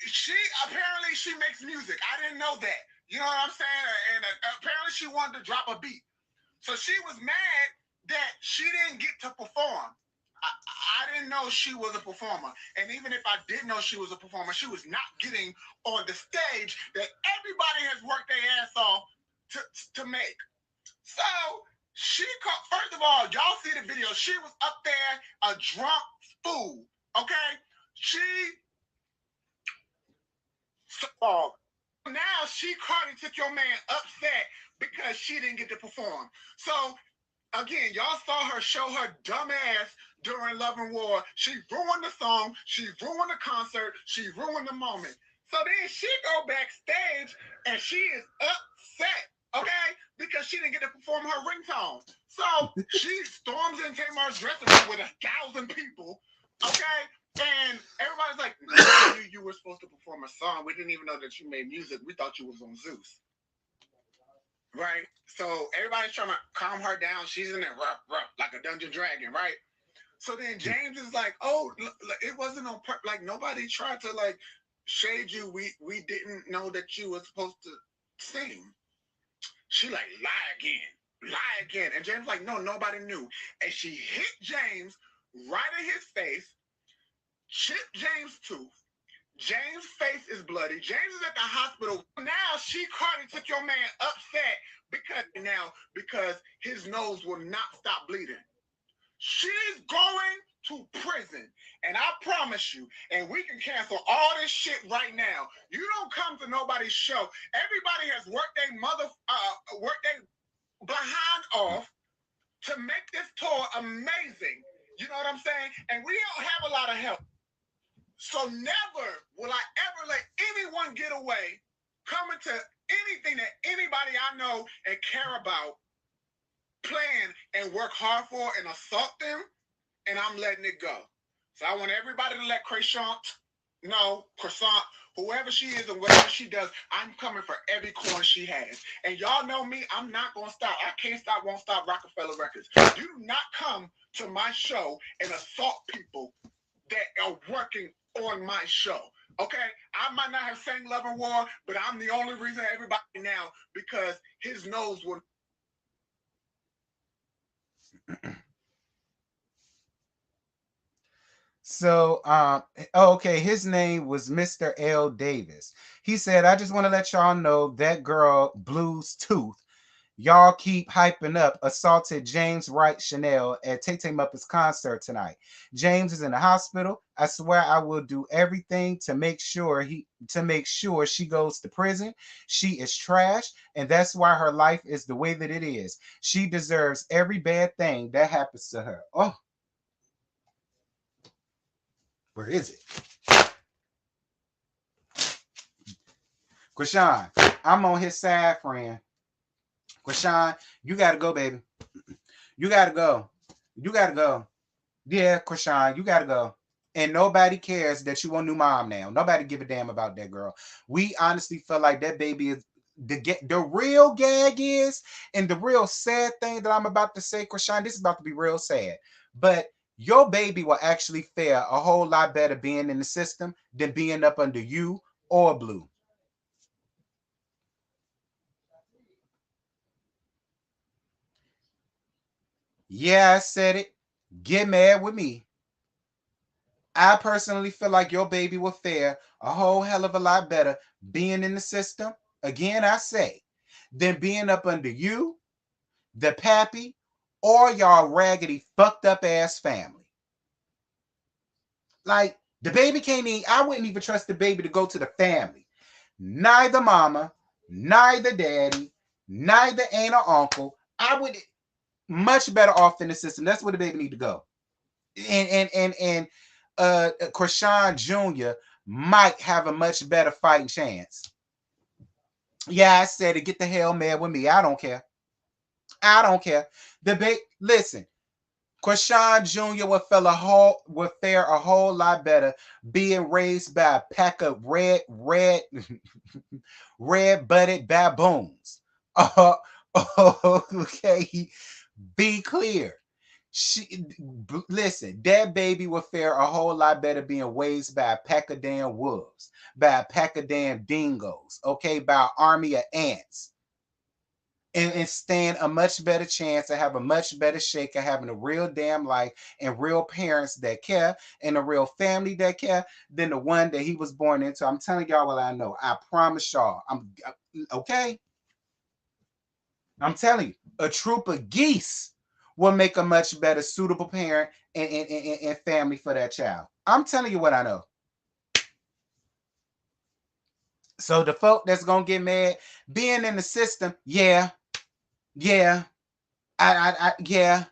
she makes music. I didn't know that. You know what I'm saying? And apparently she wanted to drop a beat. So she was mad that she didn't get to perform. I didn't know she was a performer. And even if I did know she was a performer, she was not getting on the stage that everybody has worked their ass off to make. So she called, first of all, y'all see the video. She was up there a drunk fool. Okay? So now she called and took your man upset because she didn't get to perform. So again, y'all saw her show her dumb ass during Love and War. She ruined the song, she ruined the concert, she ruined the moment. So then she go backstage and she is upset, okay? Because she didn't get to perform her ringtone. So she storms in Tamar's dressing room with 1,000 people, okay? And everybody's like, no, you were supposed to perform a song. We didn't even know that you made music. We thought you was on Zeus. Right? So everybody's trying to calm her down. She's in there rough, like a dungeon dragon, right? So then James is like, oh, it wasn't on purpose. Like, nobody tried to, like, shade you. We didn't know that you were supposed to sing. She like, lie again. And James like, no, nobody knew. And she hit James right in his face, chipped James' tooth. James' face is bloody. James is at the hospital. Now she caught and took your man upset because his nose will not stop bleeding. She's going to prison. And I promise you, and we can cancel all this shit right now. You don't come to nobody's show. Everybody has worked their behind off to make this tour amazing. You know what I'm saying? And we don't have a lot of help. So never will I ever let anyone get away coming to anything that anybody I know and care about plan and work hard for and assault them, and I'm letting it go. So I want everybody to let Croissant, whoever she is and whatever she does, I'm coming for every coin she has. And y'all know me, I'm not going to stop. I can't stop, won't stop Rockefeller Records. You do not come to my show and assault people that are working on my show. Okay? I might not have sang Love and War, but I'm the only reason everybody now because his nose will. So, okay, his name was Mr. L. Davis. He said, I just want to let y'all know that girl, Blue's Tooth, y'all keep hyping up, assaulted James Wright Chanel at Tay Tay Muppet's concert tonight. James is in the hospital. I swear I will do everything to make sure she goes to prison. She is trash, and that's why her life is the way that it is. She deserves every bad thing that happens to her. Oh, where is it? Krishan, I'm on his side, friend. Krishan, you gotta go, baby. You gotta go. You gotta go. Yeah, Krishan, you gotta go. And nobody cares that you a new mom now. Nobody give a damn about that girl. We honestly feel like that baby is the real gag is, and the real sad thing that I'm about to say, Krishan, this is about to be real sad. But your baby will actually fare a whole lot better being in the system than being up under you or Blue. Yeah, I said it. Get mad with me. I personally feel like your baby will fare a whole hell of a lot better being in the system, again, I say, than being up under you, the pappy, or y'all raggedy, fucked up ass family. Like, The baby can't even, I wouldn't even trust the baby to go to the family. Neither mama, neither daddy, neither aunt or uncle. I would much better off in the system. That's where the baby need to go. And Krishan Jr. might have a much better fighting chance. Yeah, I said it. Get the hell mad with me. I don't care. I don't care. Listen, Krishan Jr. would fare a whole lot better being raised by a pack of red-butted baboons. Okay, be clear. Listen, that baby would fare a whole lot better being raised by a pack of damn wolves, by a pack of damn dingoes, okay, by an army of ants. And stand a much better chance and have a much better shake of having a real damn life and real parents that care and a real family that care than the one that he was born into. I'm telling y'all what I know. I promise y'all. Okay. I'm telling you, a troop of geese will make a much better suitable parent and family for that child. I'm telling you what I know. So the folk that's gonna get mad, being in the system, yeah, yeah, yeah.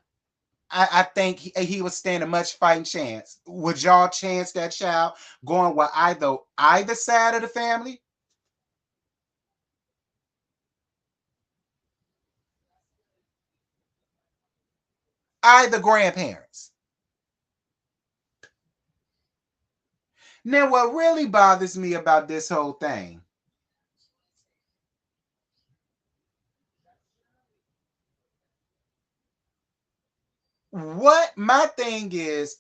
I think he would stand a much fighting chance. Would y'all chance that child going with either side of the family? Either grandparents. Now, what really bothers me about this whole thing, what my thing is,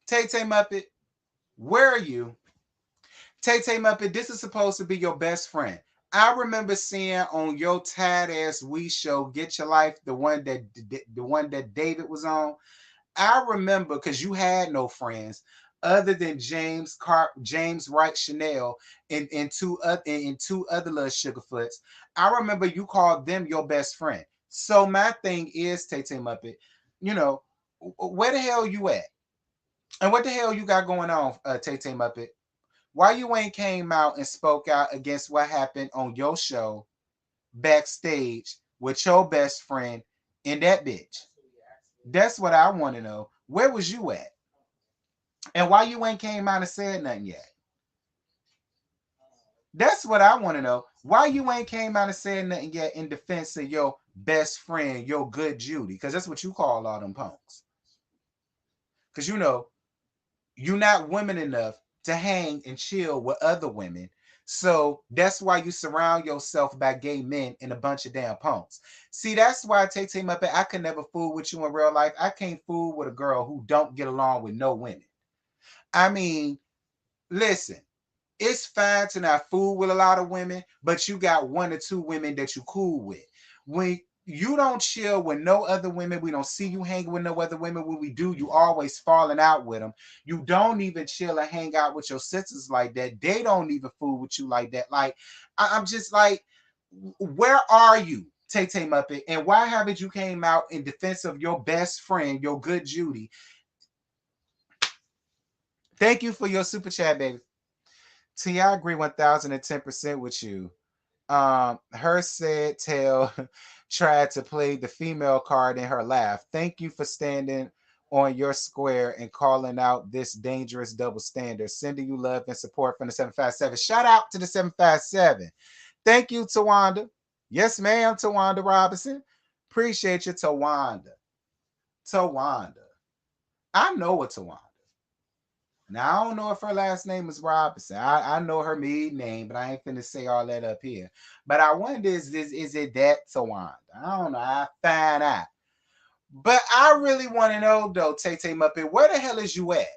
Tay Tay Muppet, where are you? Tay Tay Muppet, this is supposed to be your best friend. I remember seeing on your tired ass We Show, Get Your Life, the one that David was on. I remember because you had no friends other than James Wright Chanel and two other little sugarfoots. I remember you called them your best friend. So my thing is, Tay Tay Muppet, you know, where the hell you at? And what the hell you got going on, Tay Tay Muppet? Why you ain't came out and spoke out against what happened on your show backstage with your best friend and that bitch? That's what I want to know. Where was you at? And why you ain't came out and said nothing yet? That's what I want to know. Why you ain't came out and said nothing yet in defense of your best friend, your good Judy? Because that's what you call all them punks. Because you're not women enough to hang and chill with other women. So that's why you surround yourself by gay men and a bunch of damn punks. See, that's why I take him up. I can never fool with you in real life. I can't fool with a girl who don't get along with no women. I mean, listen, it's fine to not fool with a lot of women, but you got one or two women that you cool with. When you don't chill with no other women, we don't see you hanging with no other women. When we do, you always falling out with them. You don't even chill and hang out with your sisters like that. They don't even fool with you like that. Like, I'm just like, where are you, Tay Tay Muppet? And why haven't you came out in defense of your best friend, your good Judy? Thank you for your super chat, baby. T, I agree 1010% with you. Her said tell tried to play the female card in her laugh. Thank you for standing on your square and calling out this dangerous double standard. Sending you love and support from the 757. Shout out to the 757. Thank you, Tawanda. Yes, ma'am, Tawanda Robinson. Appreciate you, Tawanda. Tawanda. I know a Tawanda. Now I don't know if her last name is Robinson. I know her maiden name, but I ain't finna say all that up here. But I wonder is it that Tawanda? I don't know. I find out. But I really want to know though, Tay Tay Muppet, where the hell is you at?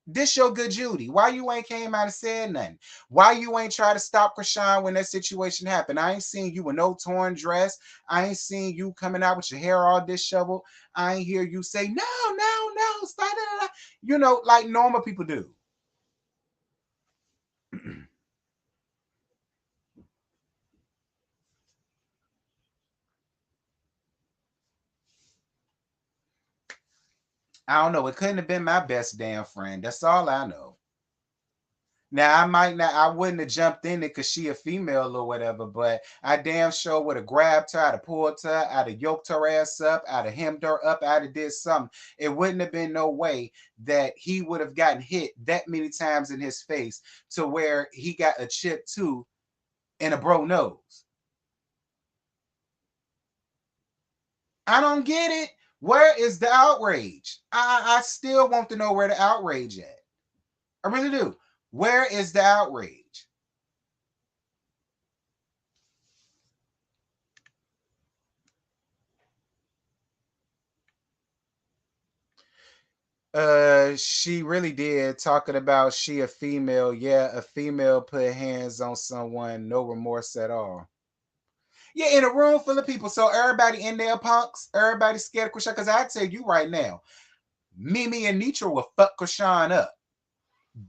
This your good Judy. Why you ain't came out and said nothing? Why you ain't try to stop Krishan when that situation happened? I ain't seen you with no torn dress. I ain't seen you coming out with your hair all disheveled. I ain't hear you say no, no, no, stop it. Like normal people do. I don't know. It couldn't have been my best damn friend. That's all I know. Now I might not, I wouldn't have jumped in it because she a female or whatever, but I damn sure would have grabbed her, I'd have pulled her, I'd have yoked her ass up, I'd have hemmed her up, I'd have did something. It wouldn't have been no way that he would have gotten hit that many times in his face to where he got a chip too and a bro nose. I don't get it. Where is the outrage? I still want to know where the outrage at. I really do. Where is the outrage? She really did, talking about she a female. Yeah, a female put hands on someone, no remorse at all. Yeah, in a room full of people, so everybody in there punks, everybody scared of Krishan. Because I tell you right now, Mimi and Nitra will fuck Krishan up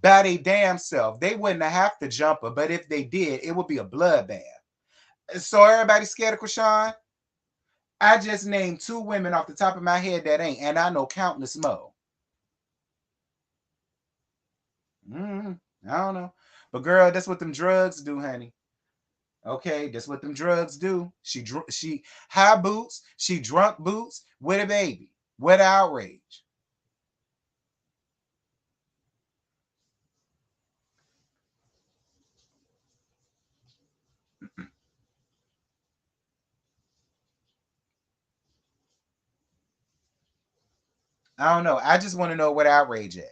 by their damn self. They wouldn't have to jump her, but if they did, it would be a bloodbath. So everybody scared of Krishan. I just named two women off the top of my head that ain't, and I know countless more. Mm, I don't know. But girl, that's what them drugs do, honey. Okay, that's what them drugs do. She high boots, she drunk boots with a baby. With outrage. I don't know. I just want to know what outrage at.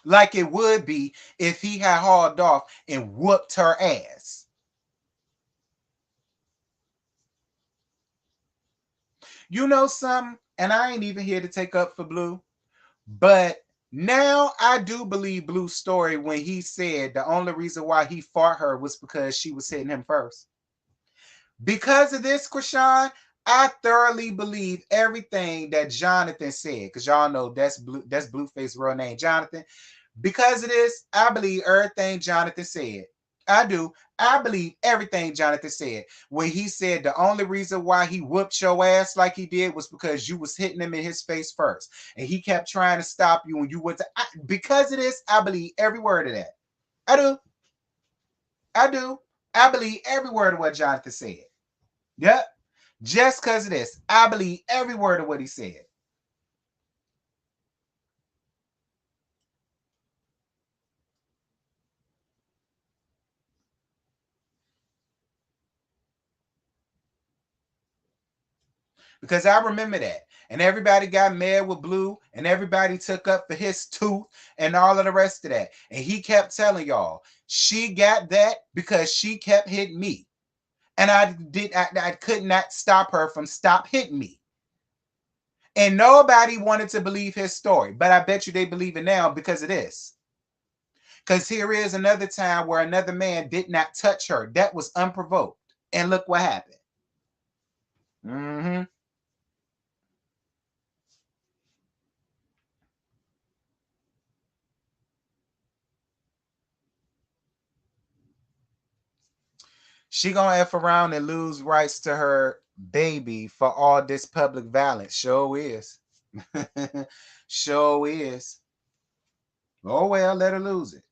Like it would be if he had hauled off and whooped her ass. You know something? And I ain't even here to take up for Blue. But now I do believe Blue's story when he said the only reason why he fought her was because she was hitting him first. Because of this, Krishan, I thoroughly believe everything that Jonathan said. Because y'all know that's Blueface's real name, Jonathan. Because of this, I believe everything Jonathan said. I do. I believe everything Jonathan said. When he said the only reason why he whooped your ass like he did was because you was hitting him in his face first. And he kept trying to stop you when you went to. Because of this, I believe every word of that. I do. I do. I believe every word of what Jonathan said. Yep. Just because of this, I believe every word of what he said. Because I remember that. And everybody got mad with Blue, and everybody took up for his tooth and all of the rest of that. And he kept telling y'all, she got that because she kept hitting me. And I could not stop her from stop hitting me. And nobody wanted to believe his story. But I bet you they believe it now because of this. Because here is another time where another man did not touch her. That was unprovoked. And look what happened. Mm-hmm. She gonna F around and lose rights to her baby for all this public violence. Sure is. Sure is. Oh well, let her lose it.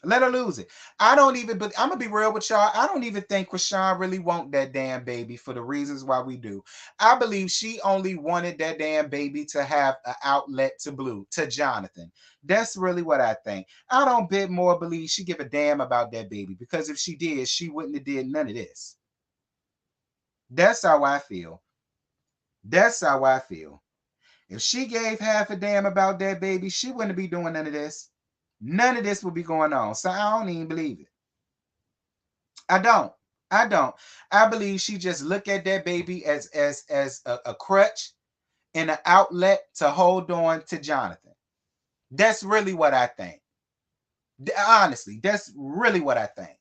Let her lose it. I don't even, but I'm gonna be real with y'all. I don't even think Krishan really want that damn baby for the reasons why we do. I believe she only wanted that damn baby to have an outlet to Blue, to Jonathan. That's really what I think. I don't bit more believe she give a damn about that baby because if she did, she wouldn't have did none of this. That's how I feel. That's how I feel. If she gave half a damn about that baby, she wouldn't be doing none of this. None of this would be going on. So I don't even believe it. I don't. I don't. I believe she just look at that baby as a crutch and an outlet to hold on to Jonathan. That's really what I think. Honestly, that's really what I think.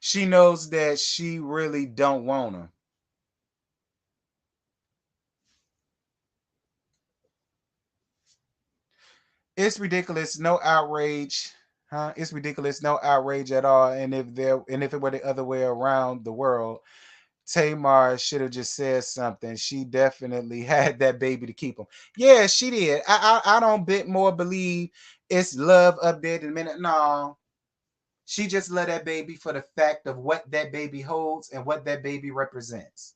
She knows that she really don't want him. It's ridiculous. No outrage. Huh? It's ridiculous. No outrage at all. And if it were the other way around the world, Tamar should have just said something. She definitely had that baby to keep him. Yeah, she did. I don't bit more believe it's love up there the minute. No. She just let that baby for the fact of what that baby holds and what that baby represents.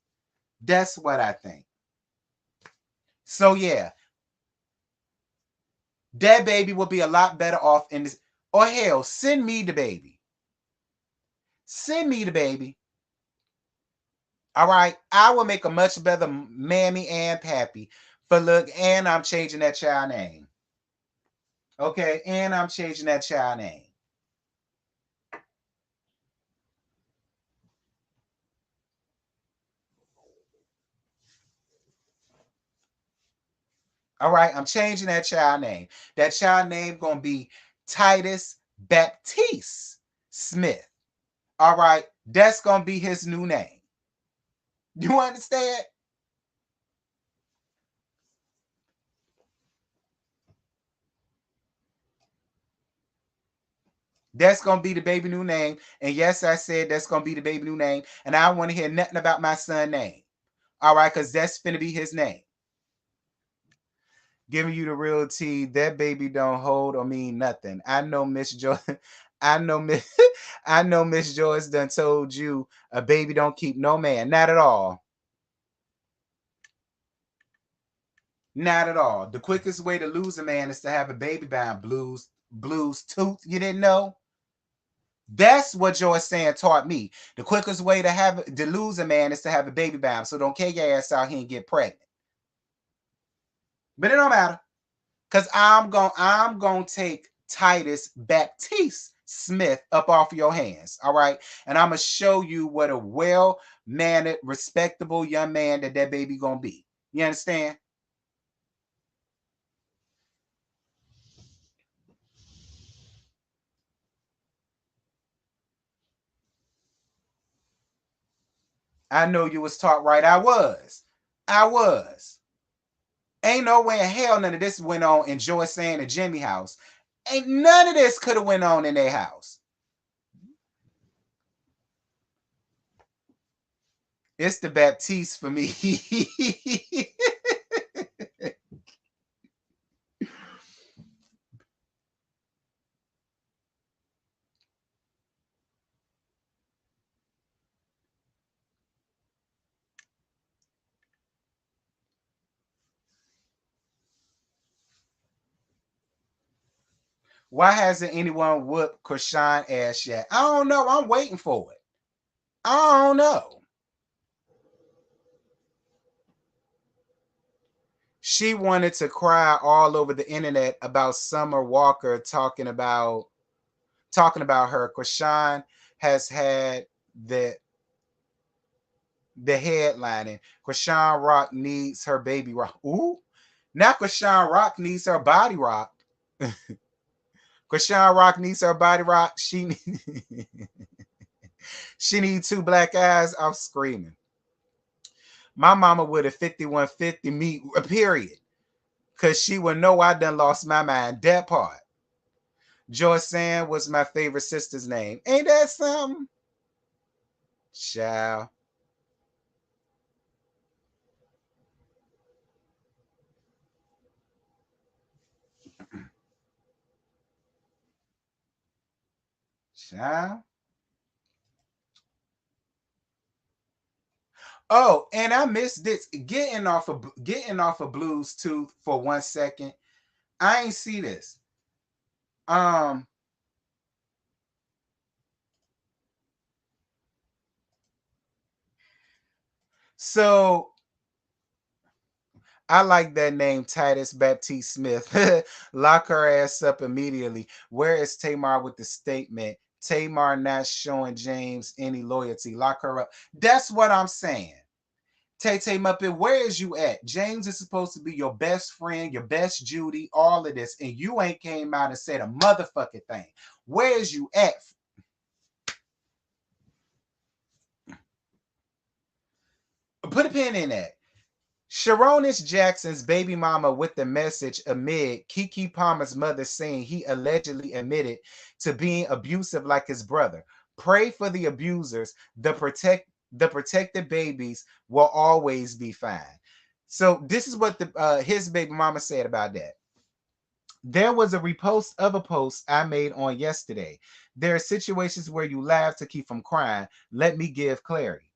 That's what I think. So yeah, that baby will be a lot better off in this. Or hell, send me the baby. Send me the baby. All right. I will make a much better mammy and pappy. For look, and I'm changing that child name. Okay, and I'm changing that child name. All right, I'm changing that child name. That child name gonna be Titus Baptiste Smith. All right, that's gonna be his new name. You understand? That's gonna be the baby new name. And yes, I said that's gonna be the baby new name. And I don't want to hear nothing about my son name. All right, because that's finna be his name. Giving you the real tea. That baby don't hold or mean nothing. I know Miss Joy. I know Miss. I know Miss Joyce done told you a baby don't keep no man. Not at all. Not at all. The quickest way to lose a man is to have a baby by blues tooth. You didn't know? That's what Joyce saying taught me. The quickest way to lose a man is to have a baby by him. So don't carry your ass out here and get pregnant. But it don't matter. Because I'm gonna take Titus Baptiste Smith up off your hands. All right. And I'm gonna show you what a well-mannered, respectable young man that baby gonna be. You understand? I know you was taught right. I was. I was. Ain't no way in hell none of this went on in Joyce saying and Jimmy house. Ain't none of this could have went on in their house. It's the Baptiste for me. Why hasn't anyone whooped Krishan ass yet? I don't know. I'm waiting for it. I don't know. She wanted to cry all over the internet about Summer Walker talking about her. Krishan has had the headlining. Krishan Rock needs her baby rock. Ooh, now Krishan Rock needs her body rocked. Krishan Rock needs her body rocked. She needs two black eyes. I'm screaming. My mama would have 5150 me, period. Cause she would know I done lost my mind. That part. Joyce Sand was my favorite sister's name. Ain't that something? Child. Child. Oh, and I missed this. Getting off of Blues Tooth for 1 second. I ain't see this. Um, so I like that name, Titus Baptiste Smith. Lock her ass up immediately. Where is Tamar with the statement? Tamar not showing James any loyalty. Lock her up. That's what I'm saying. Tay Tay Muppet, where is you at? James is supposed to be your best friend, your best Judy, all of this, and you ain't came out and said a motherfucking thing. Where is you at? Put a pin in that. Sharonis Jackson's baby mama with the message amid Kiki Palmer's mother saying he allegedly admitted to being abusive like his brother. Pray for the abusers. The protected babies will always be fine. So this is what the his baby mama said about that. There was a repost of a post I made on yesterday. There are situations where you laugh to keep from crying. Let me give clarity.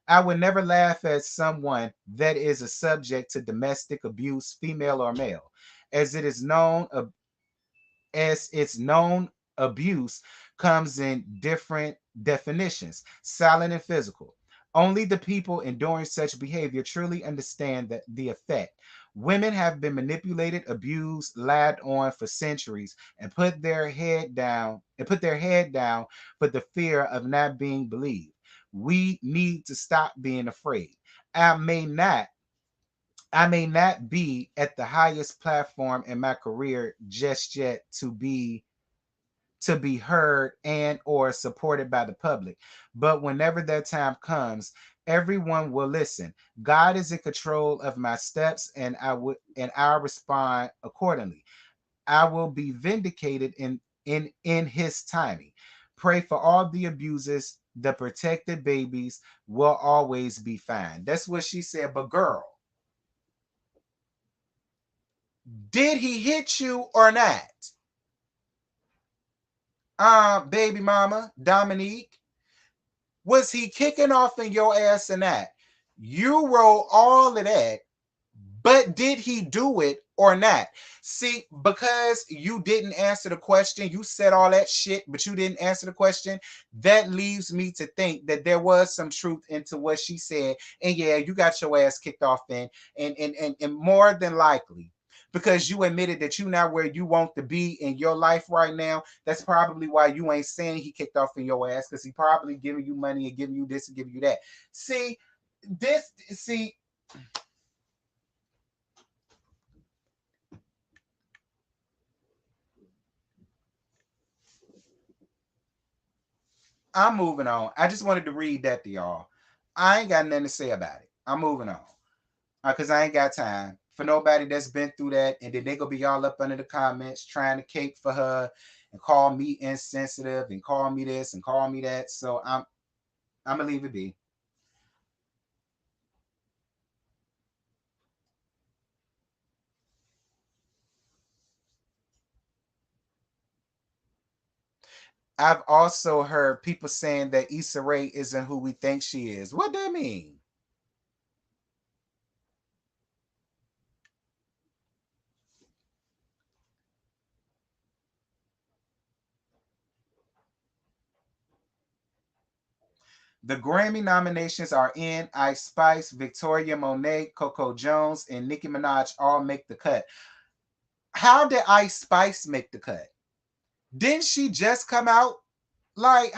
I would never laugh at someone that is a subject to domestic abuse, female or male, as it is known as it's known abuse comes in different definitions, silent and physical. Only the people enduring such behavior truly understand the effect. Women have been manipulated, abused, lied on for centuries and put their head down for the fear of not being believed. We need to stop being afraid. I may not I may not be at the highest platform in my career just yet to be heard and or supported by the public, but whenever that time comes, everyone will listen. God is in control of my steps, and I'll respond accordingly. I will be vindicated in his timing. Pray for all the abusers. The protected babies will always be fine. That's what she said. But girl, did he hit you or not? Baby mama, Dominique, was he kicking off in your ass or not? You roll all of that, but did he do it or not? See, because you didn't answer the question, you said all that shit, but you didn't answer the question. That leaves me to think that there was some truth into what she said. And yeah, you got your ass kicked off then, and more than likely, because you admitted that you not where you want to be in your life right now. That's probably why you ain't saying he kicked off in your ass, because he probably giving you money and giving you this and giving you that. See, I'm moving on. I just wanted to read that to y'all. I ain't got nothing to say about it. I'm moving on. Because I ain't got time for nobody that's been through that. And then they gonna be all up under the comments trying to cape for her and call me insensitive and call me this and call me that. So I'm gonna leave it be. I've also heard people saying that Issa Rae isn't who we think she is. What that mean? The Grammy nominations are in. Ice Spice, Victoria Monet, Coco Jones, and Nicki Minaj all make the cut. How did Ice Spice make the cut? Didn't she just come out? Like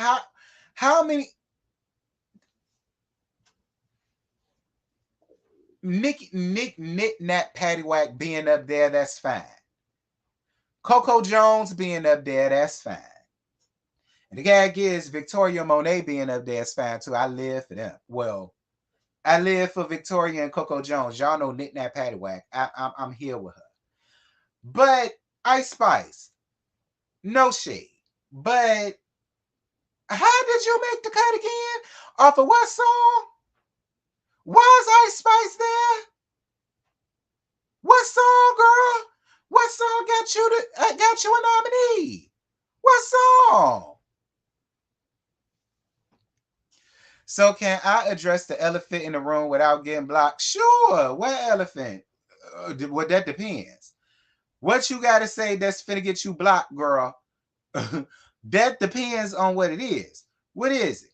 how many Nick Nat Paddywhack being up there, that's fine. Coco Jones being up there, that's fine. And the gag is Victoria Monet being up there is fine too. I live for them. Well, I live for Victoria and Coco Jones. Y'all know Nick Nat Paddywhack. I'm here with her. But Ice Spice, no shade. But how did you make the cut again? Off of what song? Was Ice Spice there? What song, girl? What song got you a nominee? What song? So can I address the elephant in the room without getting blocked? Sure. What elephant? Well, that depends. What you got to say that's finna get you blocked, girl? That depends on what it is. What is it?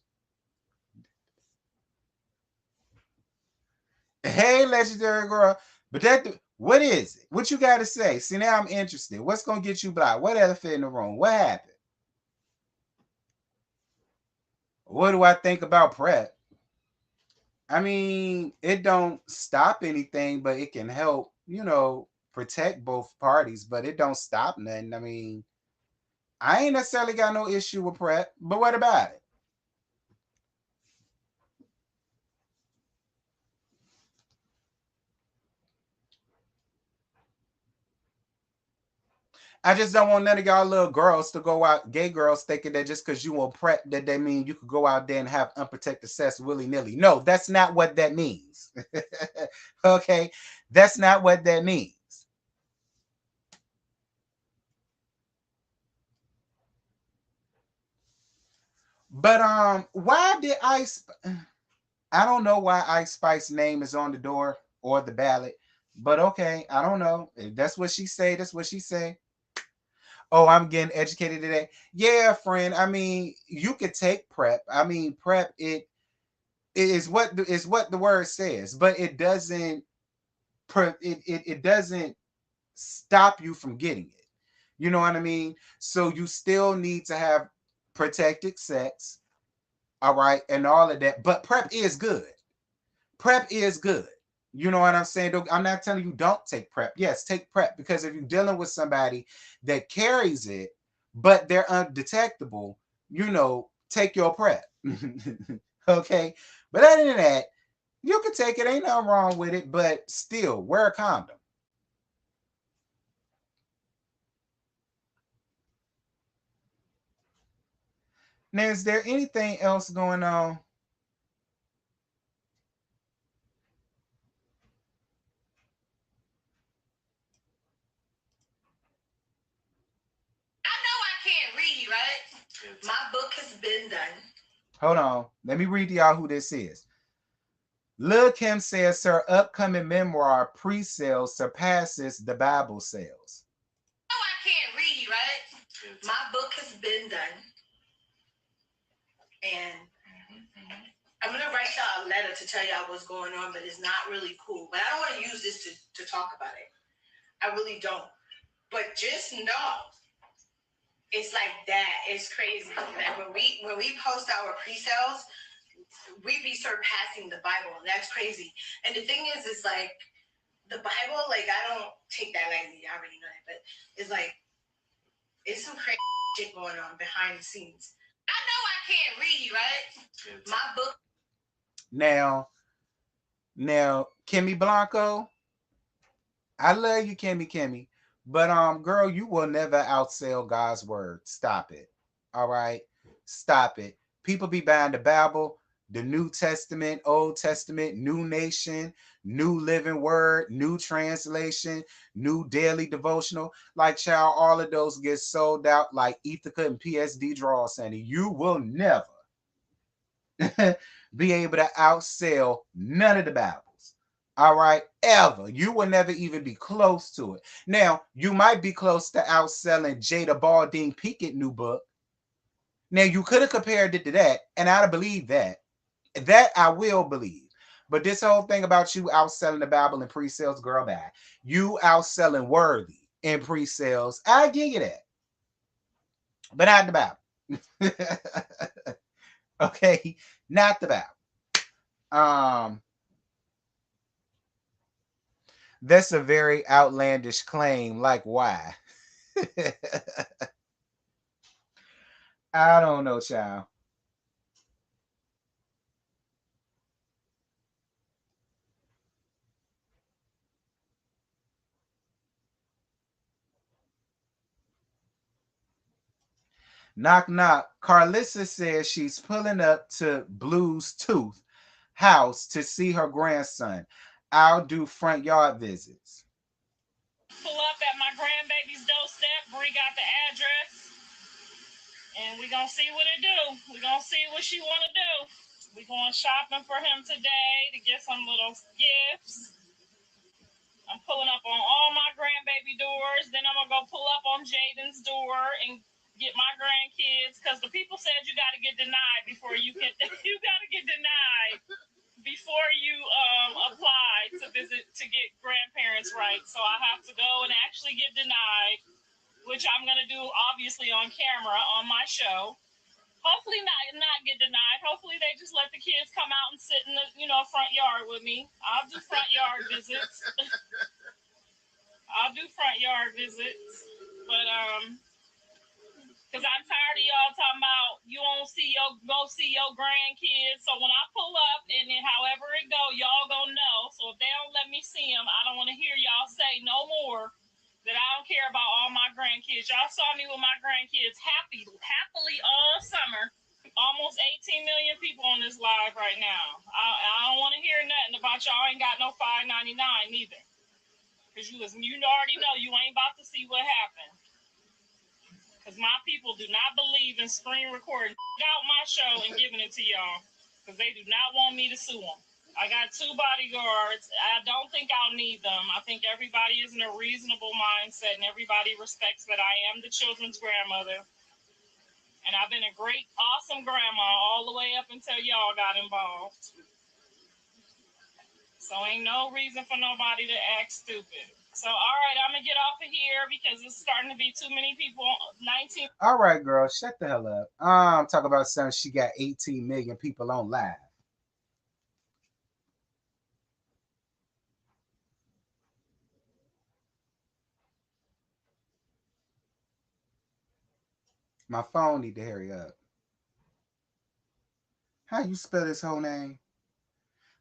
Hey, legendary girl. But what is it? What you got to say? See, now I'm interested. What's gonna get you blocked? What elephant in the room? What happened? What do I think about prep? I mean, it don't stop anything, but it can help, protect both parties, but it don't stop nothing. I mean, I ain't necessarily got no issue with prep, but what about it? I just don't want none of y'all little girls to go out, gay girls, thinking that just because you want prep, that they mean you could go out there and have unprotected sex willy nilly. No, that's not what that means. Okay, that's not what that means. But why did I don't know why Ice Spice's name is on the door or the ballot, but okay, I don't know. If that's what she say, that's what she say. Oh, I'm getting educated today. Yeah, friend. I mean, you could take prep. I mean, prep it is what the word says, but it doesn't it doesn't stop you from getting it. You know what I mean? So you still need to have protected sex, all right, and all of that. But prep is good. Prep is good. You know what I'm saying? I'm not telling you don't take prep. Yes, take prep, because if you're dealing with somebody that carries it, but they're undetectable, take your prep. Okay. But other than that, you can take it. Ain't nothing wrong with it, but still wear a condom. Now, is there anything else going on? I know I can't read, right? My book has been done. Hold on. Let me read to y'all who this is. Lil Kim says her upcoming memoir pre-sales surpasses the Bible sales. I know I can't read, right? My book has been done. And I'm going to write y'all a letter to tell y'all what's going on, but it's not really cool. But I don't want to use this to talk about it. I really don't. But just know, it's like that. It's crazy. Like when we post our pre-sales, we be surpassing the Bible. That's crazy. And the thing is, it's like the Bible, like I don't take that lightly. I already know that, but it's like it's some crazy shit going on behind the scenes. I know I can't read, right? My book. Now, Kimmy Blanco, I love you, Kimmy, but girl, you will never outsell God's word. Stop it. All right, stop it. People be buying the Bible, the New Testament, Old Testament, New Nation, New Living Word, New Translation, New Daily Devotional. Like, child, all of those get sold out like Ithaca and PSD Draw Center. You will never be able to outsell none of the Bibles. All right, ever. You will never even be close to it. Now, you might be close to outselling Jada Baldine Pinkett new book. Now, you could have compared it to that, and I'd believe that. That I will believe. But this whole thing about you outselling the Bible in pre-sales, girl, bye. You outselling Worthy in pre-sales, I give you that. But not the Bible. Okay, not the Bible. That's a very outlandish claim. Like, why? I don't know, child. Knock knock. Carlissa says she's pulling up to Blue's Tooth house to see her grandson. I'll do front yard visits. Pull up at my grandbaby's doorstep. Bree got the address, and we gonna see what it do. We gonna see what she wanna do. We going shopping for him today to get some little gifts. I'm pulling up on all my grandbaby doors. Then I'm gonna go pull up on Jaden's door and get my grandkids, because the people said you got to get denied before you can. You got to get denied before you apply to visit to get grandparents' rights. So I have to go and actually get denied, which I'm gonna do obviously on camera on my show. Hopefully not get denied. Hopefully they just let the kids come out and sit in the front yard with me. I'll do front yard visits. I'll do front yard visits, but because I'm tired of y'all talking about you won't go see your grandkids. So when I pull up and then however it go, y'all gonna know. So if they don't let me see them, I don't want to hear y'all say no more that I don't care about all my grandkids. on this live right now. I don't want to hear nothing about y'all ain't got no $5.99 neither. Because you already know you ain't about to see what happened. Because my people do not believe in screen recording out my show and giving it to y'all. Because they do not want me to sue them. I got 2 bodyguards. I don't think I'll need them. I think everybody is in a reasonable mindset and everybody respects that I am the children's grandmother. And I've been a great, awesome grandma all the way up until y'all got involved. So ain't no reason for nobody to act stupid. So, all right, I'm going to get off of here because it's starting to be too many people. 19. All right, girl, shut the hell up. Talk about something. She got 18 million people on live. My phone need to hurry up. How you spell this whole name?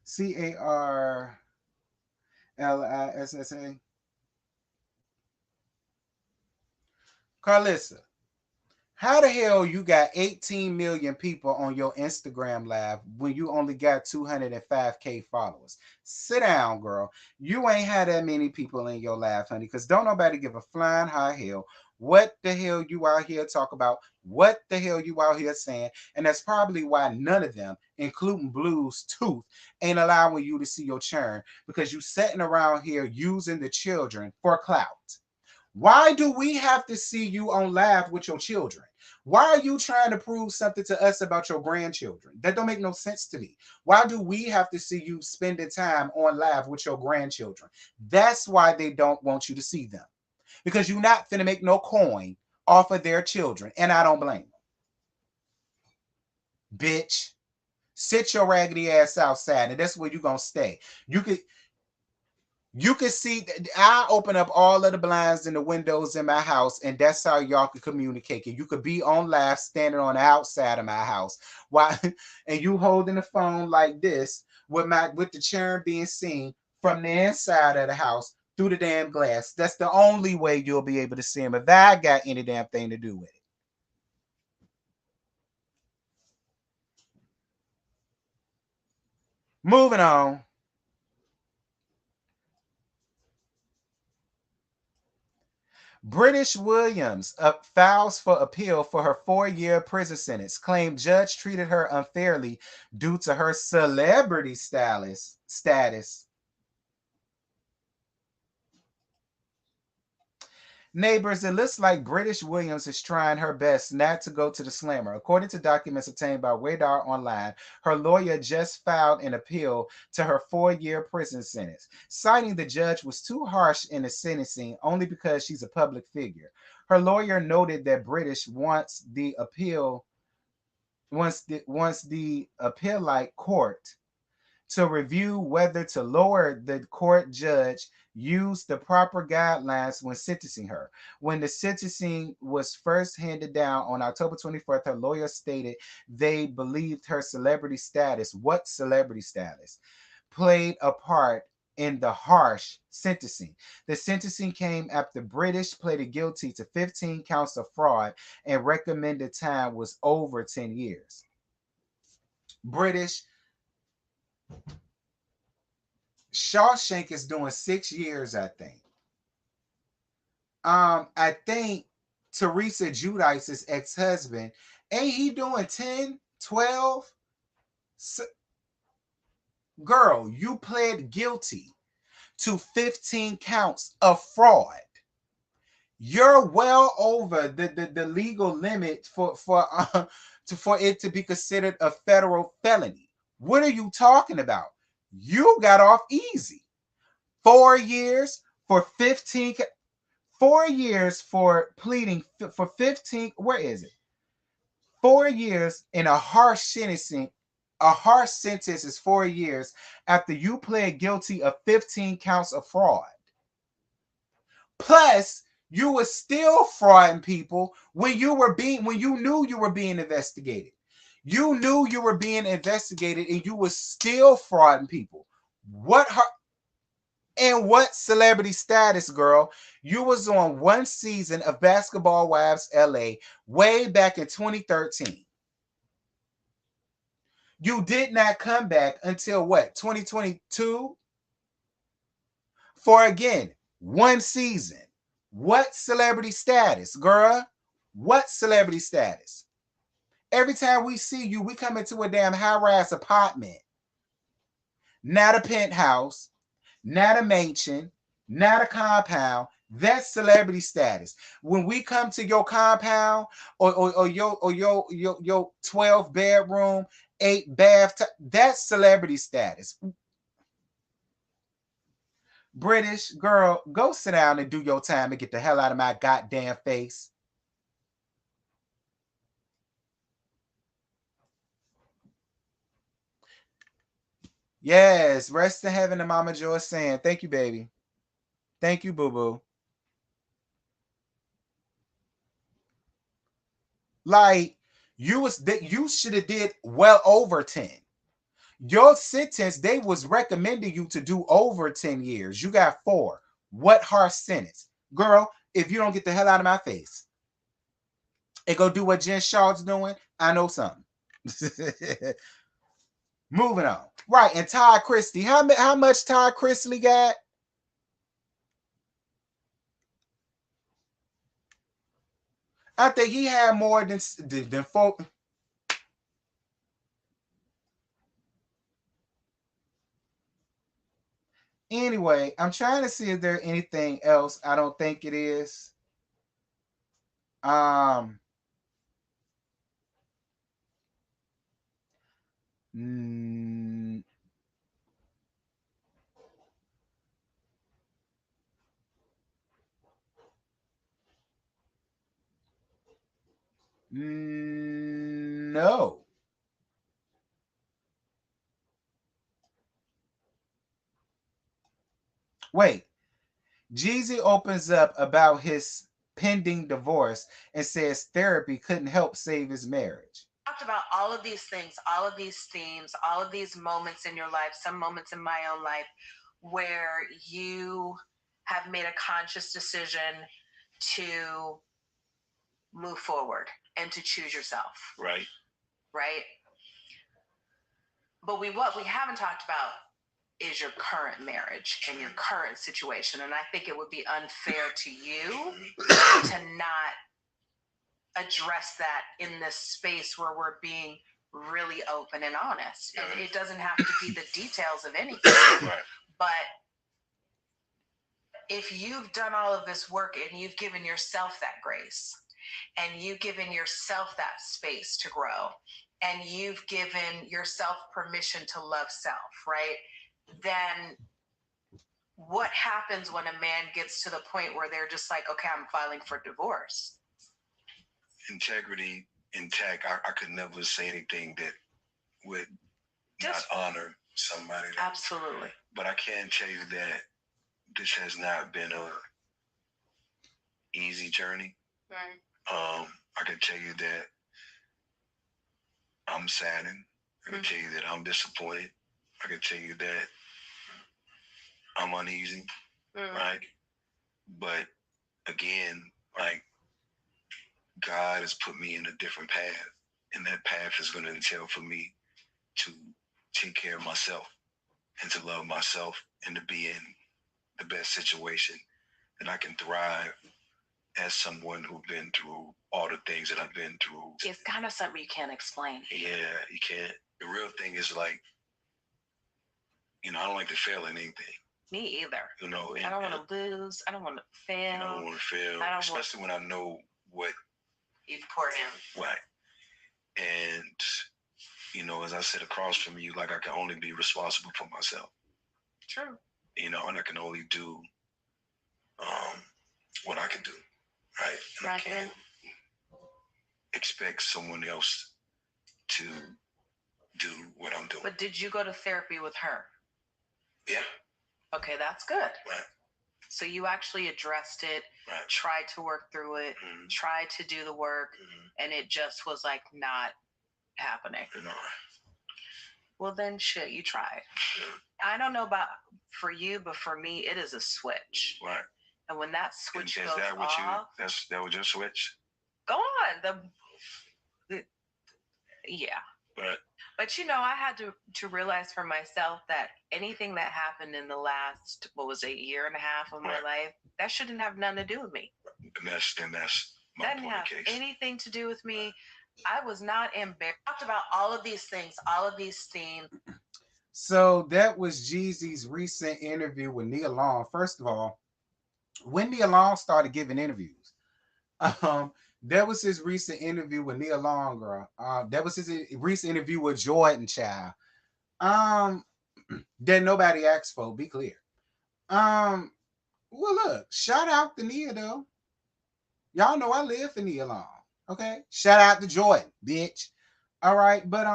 Carlissa. Carlissa, how the hell you got 18 million people on your Instagram live when you only got 205K followers? Sit down, girl. You ain't had that many people in your live, honey, because don't nobody give a flying high hell what the hell you out here talk about, what the hell you out here saying, and that's probably why none of them, including Blue's Tooth, ain't allowing you to see your churn, because you sitting around here using the children for clout. Why do we have to see you on live with your children? Why are you trying to prove something to us about your grandchildren? That don't make no sense to me. Why do we have to see you spending time on live with your grandchildren? That's why they don't want you to see them. Because you're not finna make no coin off of their children. And I don't blame them. Bitch. Sit your raggedy ass outside, and that's where you're gonna stay. You could see, I open up all of the blinds and the windows in my house, and that's how y'all could communicate. You could be on live standing on the outside of my house. Why? And you holding the phone like this with the churn being seen from the inside of the house through the damn glass. That's the only way you'll be able to see them if that got any damn thing to do with it. Moving on. British Williams files for appeal for her 4-year prison sentence. Claimed judge treated her unfairly due to her celebrity status. Neighbors, it looks like British Williams is trying her best not to go to the slammer. According to documents obtained by Radar Online, her lawyer just filed an appeal to her 4-year prison sentence, citing the judge was too harsh in the sentencing only because she's a public figure. Her lawyer noted that British wants the appellate court to review whether to lower the court judge used the proper guidelines when sentencing her. When the sentencing was first handed down on October 24th, her lawyer stated they believed her celebrity status, played a part in the harsh sentencing. The sentencing came after British pleaded guilty to 15 counts of fraud and recommended time was over 10 years. British Shawshank is doing 6 years, I think. I think Teresa Giudice's ex-husband, ain't he doing 10, 12? Girl, you pled guilty to 15 counts of fraud. You're well over the legal limit for it to be considered a federal felony. What are you talking about? You got off easy. 4 years for 15. 4 years for pleading for 15. Where is it? 4 years in a harsh sentencing. A harsh sentence is 4 years after you pled guilty of 15 counts of fraud. Plus, you were still frauding people when you knew you were being investigated. You knew you were being investigated and you were still frauding people. What celebrity status, girl? You was on one season of Basketball Wives LA way back in 2013. You did not come back until what, 2022? For again, one season. What celebrity status, girl? What celebrity status? Every time we see you, we come into a damn high-rise apartment. Not a penthouse, not a mansion, not a compound. That's celebrity status. When we come to your compound or your 12 bedroom, 8 bath, that's celebrity status. British girl, go sit down and do your time and get the hell out of my goddamn face. Yes, rest in heaven, and Mama Joy saying, thank you, baby. Thank you, boo-boo. Like, you should have did well over 10. Your sentence, they was recommending you to do over 10 years. You got 4. What harsh sentence? Girl, if you don't get the hell out of my face and go do what Jen Shaw's doing, I know something. Moving on. Right, and Todd Chrisley. How much Todd Chrisley got? I think he had more than 4. Anyway, I'm trying to see if there's anything else. I don't think it is. Mm, no. Wait. Jeezy opens up about his pending divorce and says therapy couldn't help save his marriage. Talked about all of these things, all of these themes, all of these moments in your life, some moments in my own life where you have made a conscious decision to move forward and to choose yourself. Right. Right. But what we haven't talked about is your current marriage and your current situation. And I think it would be unfair to you to not address that in this space where we're being really open and honest. And it doesn't have to be the details of anything. Right. But if you've done all of this work and you've given yourself that grace and you've given yourself that space to grow and you've given yourself permission to love self, right? Then what happens when a man gets to the point where they're just like, okay, I'm filing for divorce? Integrity intact. I could never say anything that would not honor somebody. Absolutely. But I can tell you that this has not been a easy journey. Right. I can tell you that I'm saddened. I can tell you that I'm disappointed. I can tell you that I'm uneasy, right? But again, like, God has put me in a different path, and that path is going to entail for me to take care of myself and to love myself and to be in the best situation that I can thrive as someone who's been through all the things that I've been through. It's kind of something you can't explain. Yeah, you can't. The real thing is, like, I don't like to fail in anything. Me either. And, I don't want to lose. I don't want to fail. I don't want to fail, especially when I know what you've poured in. Right. And, as I sit across from you, like, I can only be responsible for myself. True. And I can only do what I can do, right? And I can't expect someone else to do what I'm doing. But did you go to therapy with her? Yeah. Okay, that's good. Right. So you actually addressed it, right. Tried to work through it, tried to do the work, and it just was like not happening. No. Well, then shit, you tried. Yeah. I don't know about for you, but for me, it is a switch. Right. And when that switch goes that what off, that was your switch? Go on. Yeah. But But I had to realize for myself that anything that happened in the last, what was it, year and a half of my life, that shouldn't have nothing to do with me. And that's my That didn't point have of case. anything to do with me. I was not embarrassed. Talked about all of these things, all of these themes. So that was Jeezy's recent interview with Nia Long. First of all, when Nia Long started giving interviews, um, that was his recent interview with Nia Long, girl. That was his recent interview with Jordan Child. Um, that nobody asked for. Be clear. Um, well, look, shout out to Nia though. Y'all know I live for Nia Long. Okay, shout out to Jordan, bitch. All right, but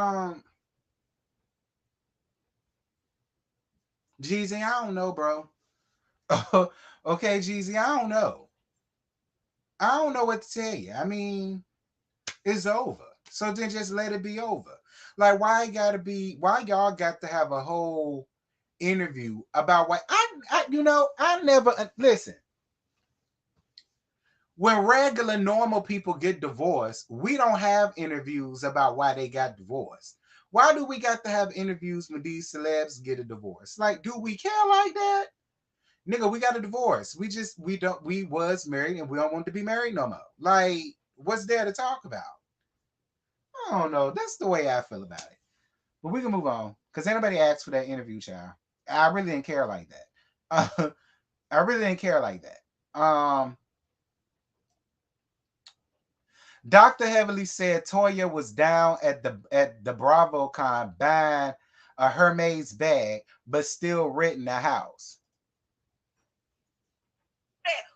Jeezy, I don't know, bro. Okay, Jeezy, I don't know. I don't know what to tell you. I mean, it's over. So then just let it be over. Like, why y'all got to have a whole interview about why I never listen. When regular normal people get divorced, we don't have interviews about why they got divorced. Why do we got to have interviews when these celebs get a divorce? Like, do we care like that? Nigga, we got a divorce. We was married and we don't want to be married no more. Like, what's there to talk about? I don't know. That's the way I feel about it. But we can move on. Because anybody asked for that interview, child. I really didn't care like that. I really didn't care like that. Dr. Heavily said Toya was down at the BravoCon buying a Hermes bag, but still renting a house.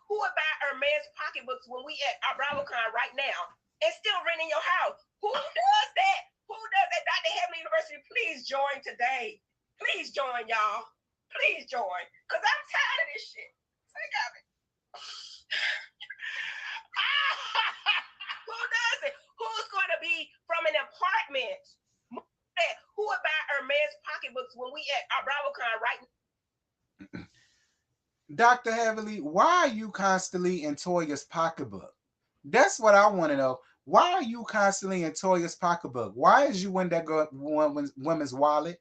Who would buy Hermes pocketbooks when we at our BravoCon right now and still renting your house? Who does that? Who does that? Dr. Heavenly University, please join today. Please join, y'all. Please join. Because I'm tired of this shit. Sick of it. Who does it? Who's going to be from an apartment? Who would buy Hermes pocketbooks when we at our BravoCon right now? Dr. Heavily, why are you constantly in Toya's pocketbook? That's what I want to know. Why are you constantly in Toya's pocketbook? Why is you in that woman's wallet?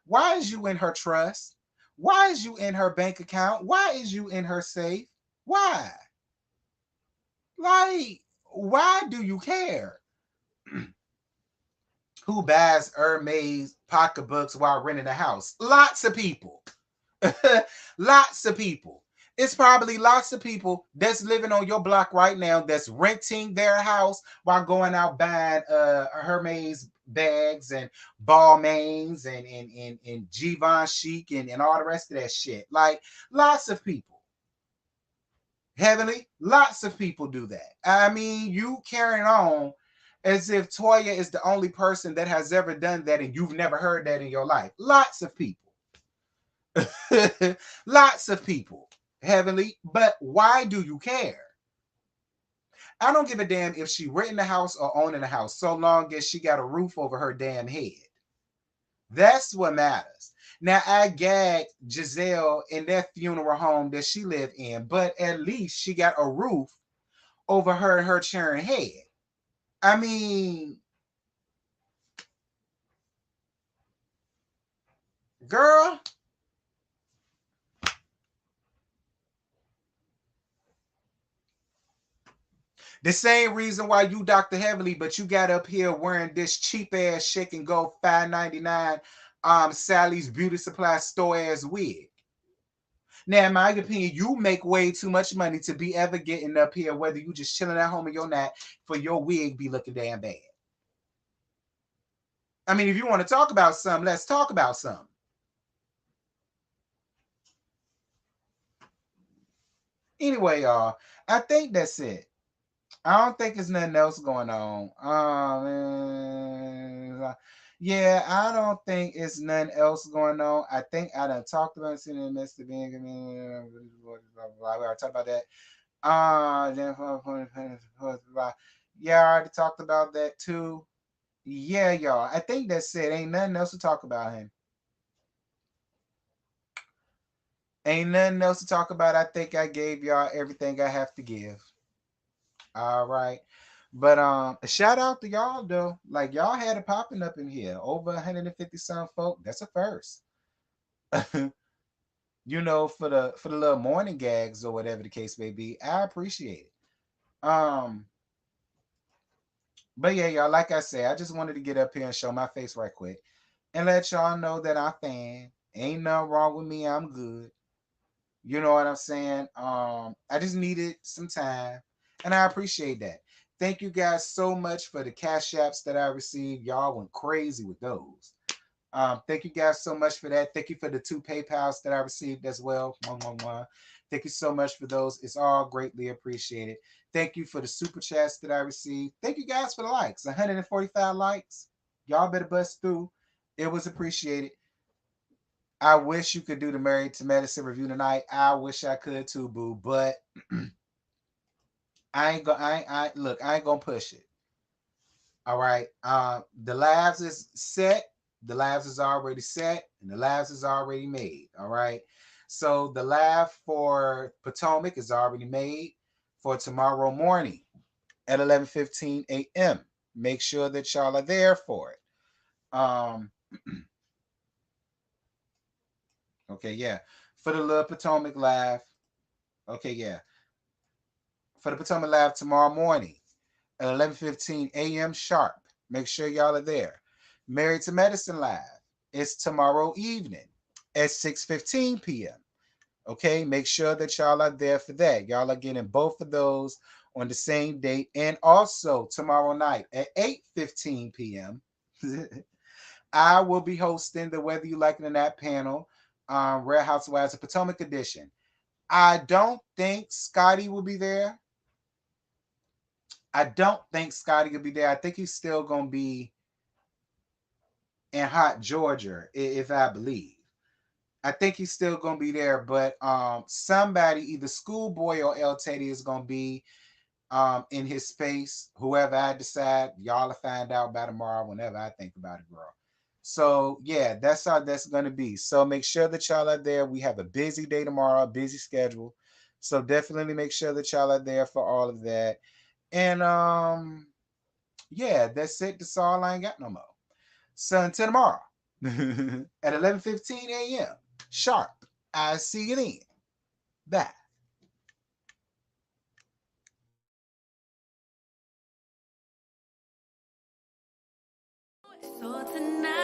Why is you in her trust? Why is you in her bank account? Why is you in her safe? Why? Like, why do you care? Who buys Hermes pocketbooks while renting a house? Lots of people. Lots of people. It's probably lots of people that's living on your block right now that's renting their house while going out buying Hermes bags and Balmains and Givenchy and all the rest of that shit. Like, lots of people. Heavenly, lots of people do that. I mean, you carrying on as if Toya is the only person that has ever done that and you've never heard that in your life. Lots of people. Lots of people, Heavenly, but why do you care? I don't give a damn if she renting a house or owning a house, so long as she got a roof over her damn head. That's what matters. Now, I gagged Giselle in that funeral home that she lived in, but at least she got a roof over her and her churn head. I mean, girl, the same reason why you Dr. Heavily, but you got up here wearing this cheap ass shake and go $5.99 Sally's Beauty Supply store ass wig. Now, in my opinion, you make way too much money to be ever getting up here, whether you just chilling at home or you're not, for your wig be looking damn bad. I mean, if you want to talk about something, let's talk about something. Anyway, y'all, I think that's it. I don't think there's nothing else going on. Yeah, I don't think it's nothing else going on. I think I done talked about it in Mr. Being. We already talked about that. Yeah, I already talked about that too. Yeah, y'all. I think that's it. Ain't nothing else to talk about him. Ain't nothing else to talk about. I think I gave y'all everything I have to give. All right. But a shout out to y'all though. Like y'all had it popping up in here. Over 150 some folk. That's a first. For the little morning gags or whatever the case may be. I appreciate it. But yeah, y'all, like I said, I just wanted to get up here and show my face right quick and let y'all know that I'm fan. Ain't nothing wrong with me. I'm good. You know what I'm saying? I just needed some time, and I appreciate that. Thank you guys so much for the cash apps that I received. Y'all went crazy with those. Thank you guys so much for that. Thank you for the 2 PayPals that I received as well. Mwah, mwah, mwah. Thank you so much for those. It's all greatly appreciated. Thank you for the super chats that I received. Thank you guys for the likes. 145 likes. Y'all better bust through. It was appreciated. I wish you could do the Married to Medicine review tonight. I wish I could too, boo. But I ain't gonna. Look. I ain't gonna push it. All right. The labs is set. The labs is already set, and the labs is already made. All right. So the lab for Potomac is already made for tomorrow morning at 11:15 a.m. Make sure that y'all are there for it. Okay, yeah. For the little Potomac Live. Okay, yeah. For the Potomac Live tomorrow morning at 11:15 a.m. sharp. Make sure y'all are there. Married to Medicine Live is tomorrow evening at 6:15 p.m. Okay, make sure that y'all are there for that. Y'all are getting both of those on the same date, and also tomorrow night at 8:15 p.m. I will be hosting the Whether You Like It or Not panel, Real Housewives of Potomac edition. I don't think Scotty will be there. I don't think Scotty will be there. I think he's still gonna be in Hot Georgia, if I believe. I think he's still gonna be there, but somebody, either Schoolboy or El Teddy, is gonna be in his space. Whoever I decide, y'all will find out by tomorrow whenever I think about it, girl. So yeah, that's how that's gonna be. So make sure that y'all are there. We have a busy day tomorrow, a busy schedule. So definitely make sure that y'all are there for all of that. And yeah, that's it. That's all. I ain't got no more. So until tomorrow at 11:15 a.m. sharp. I see you then. Bye. So tonight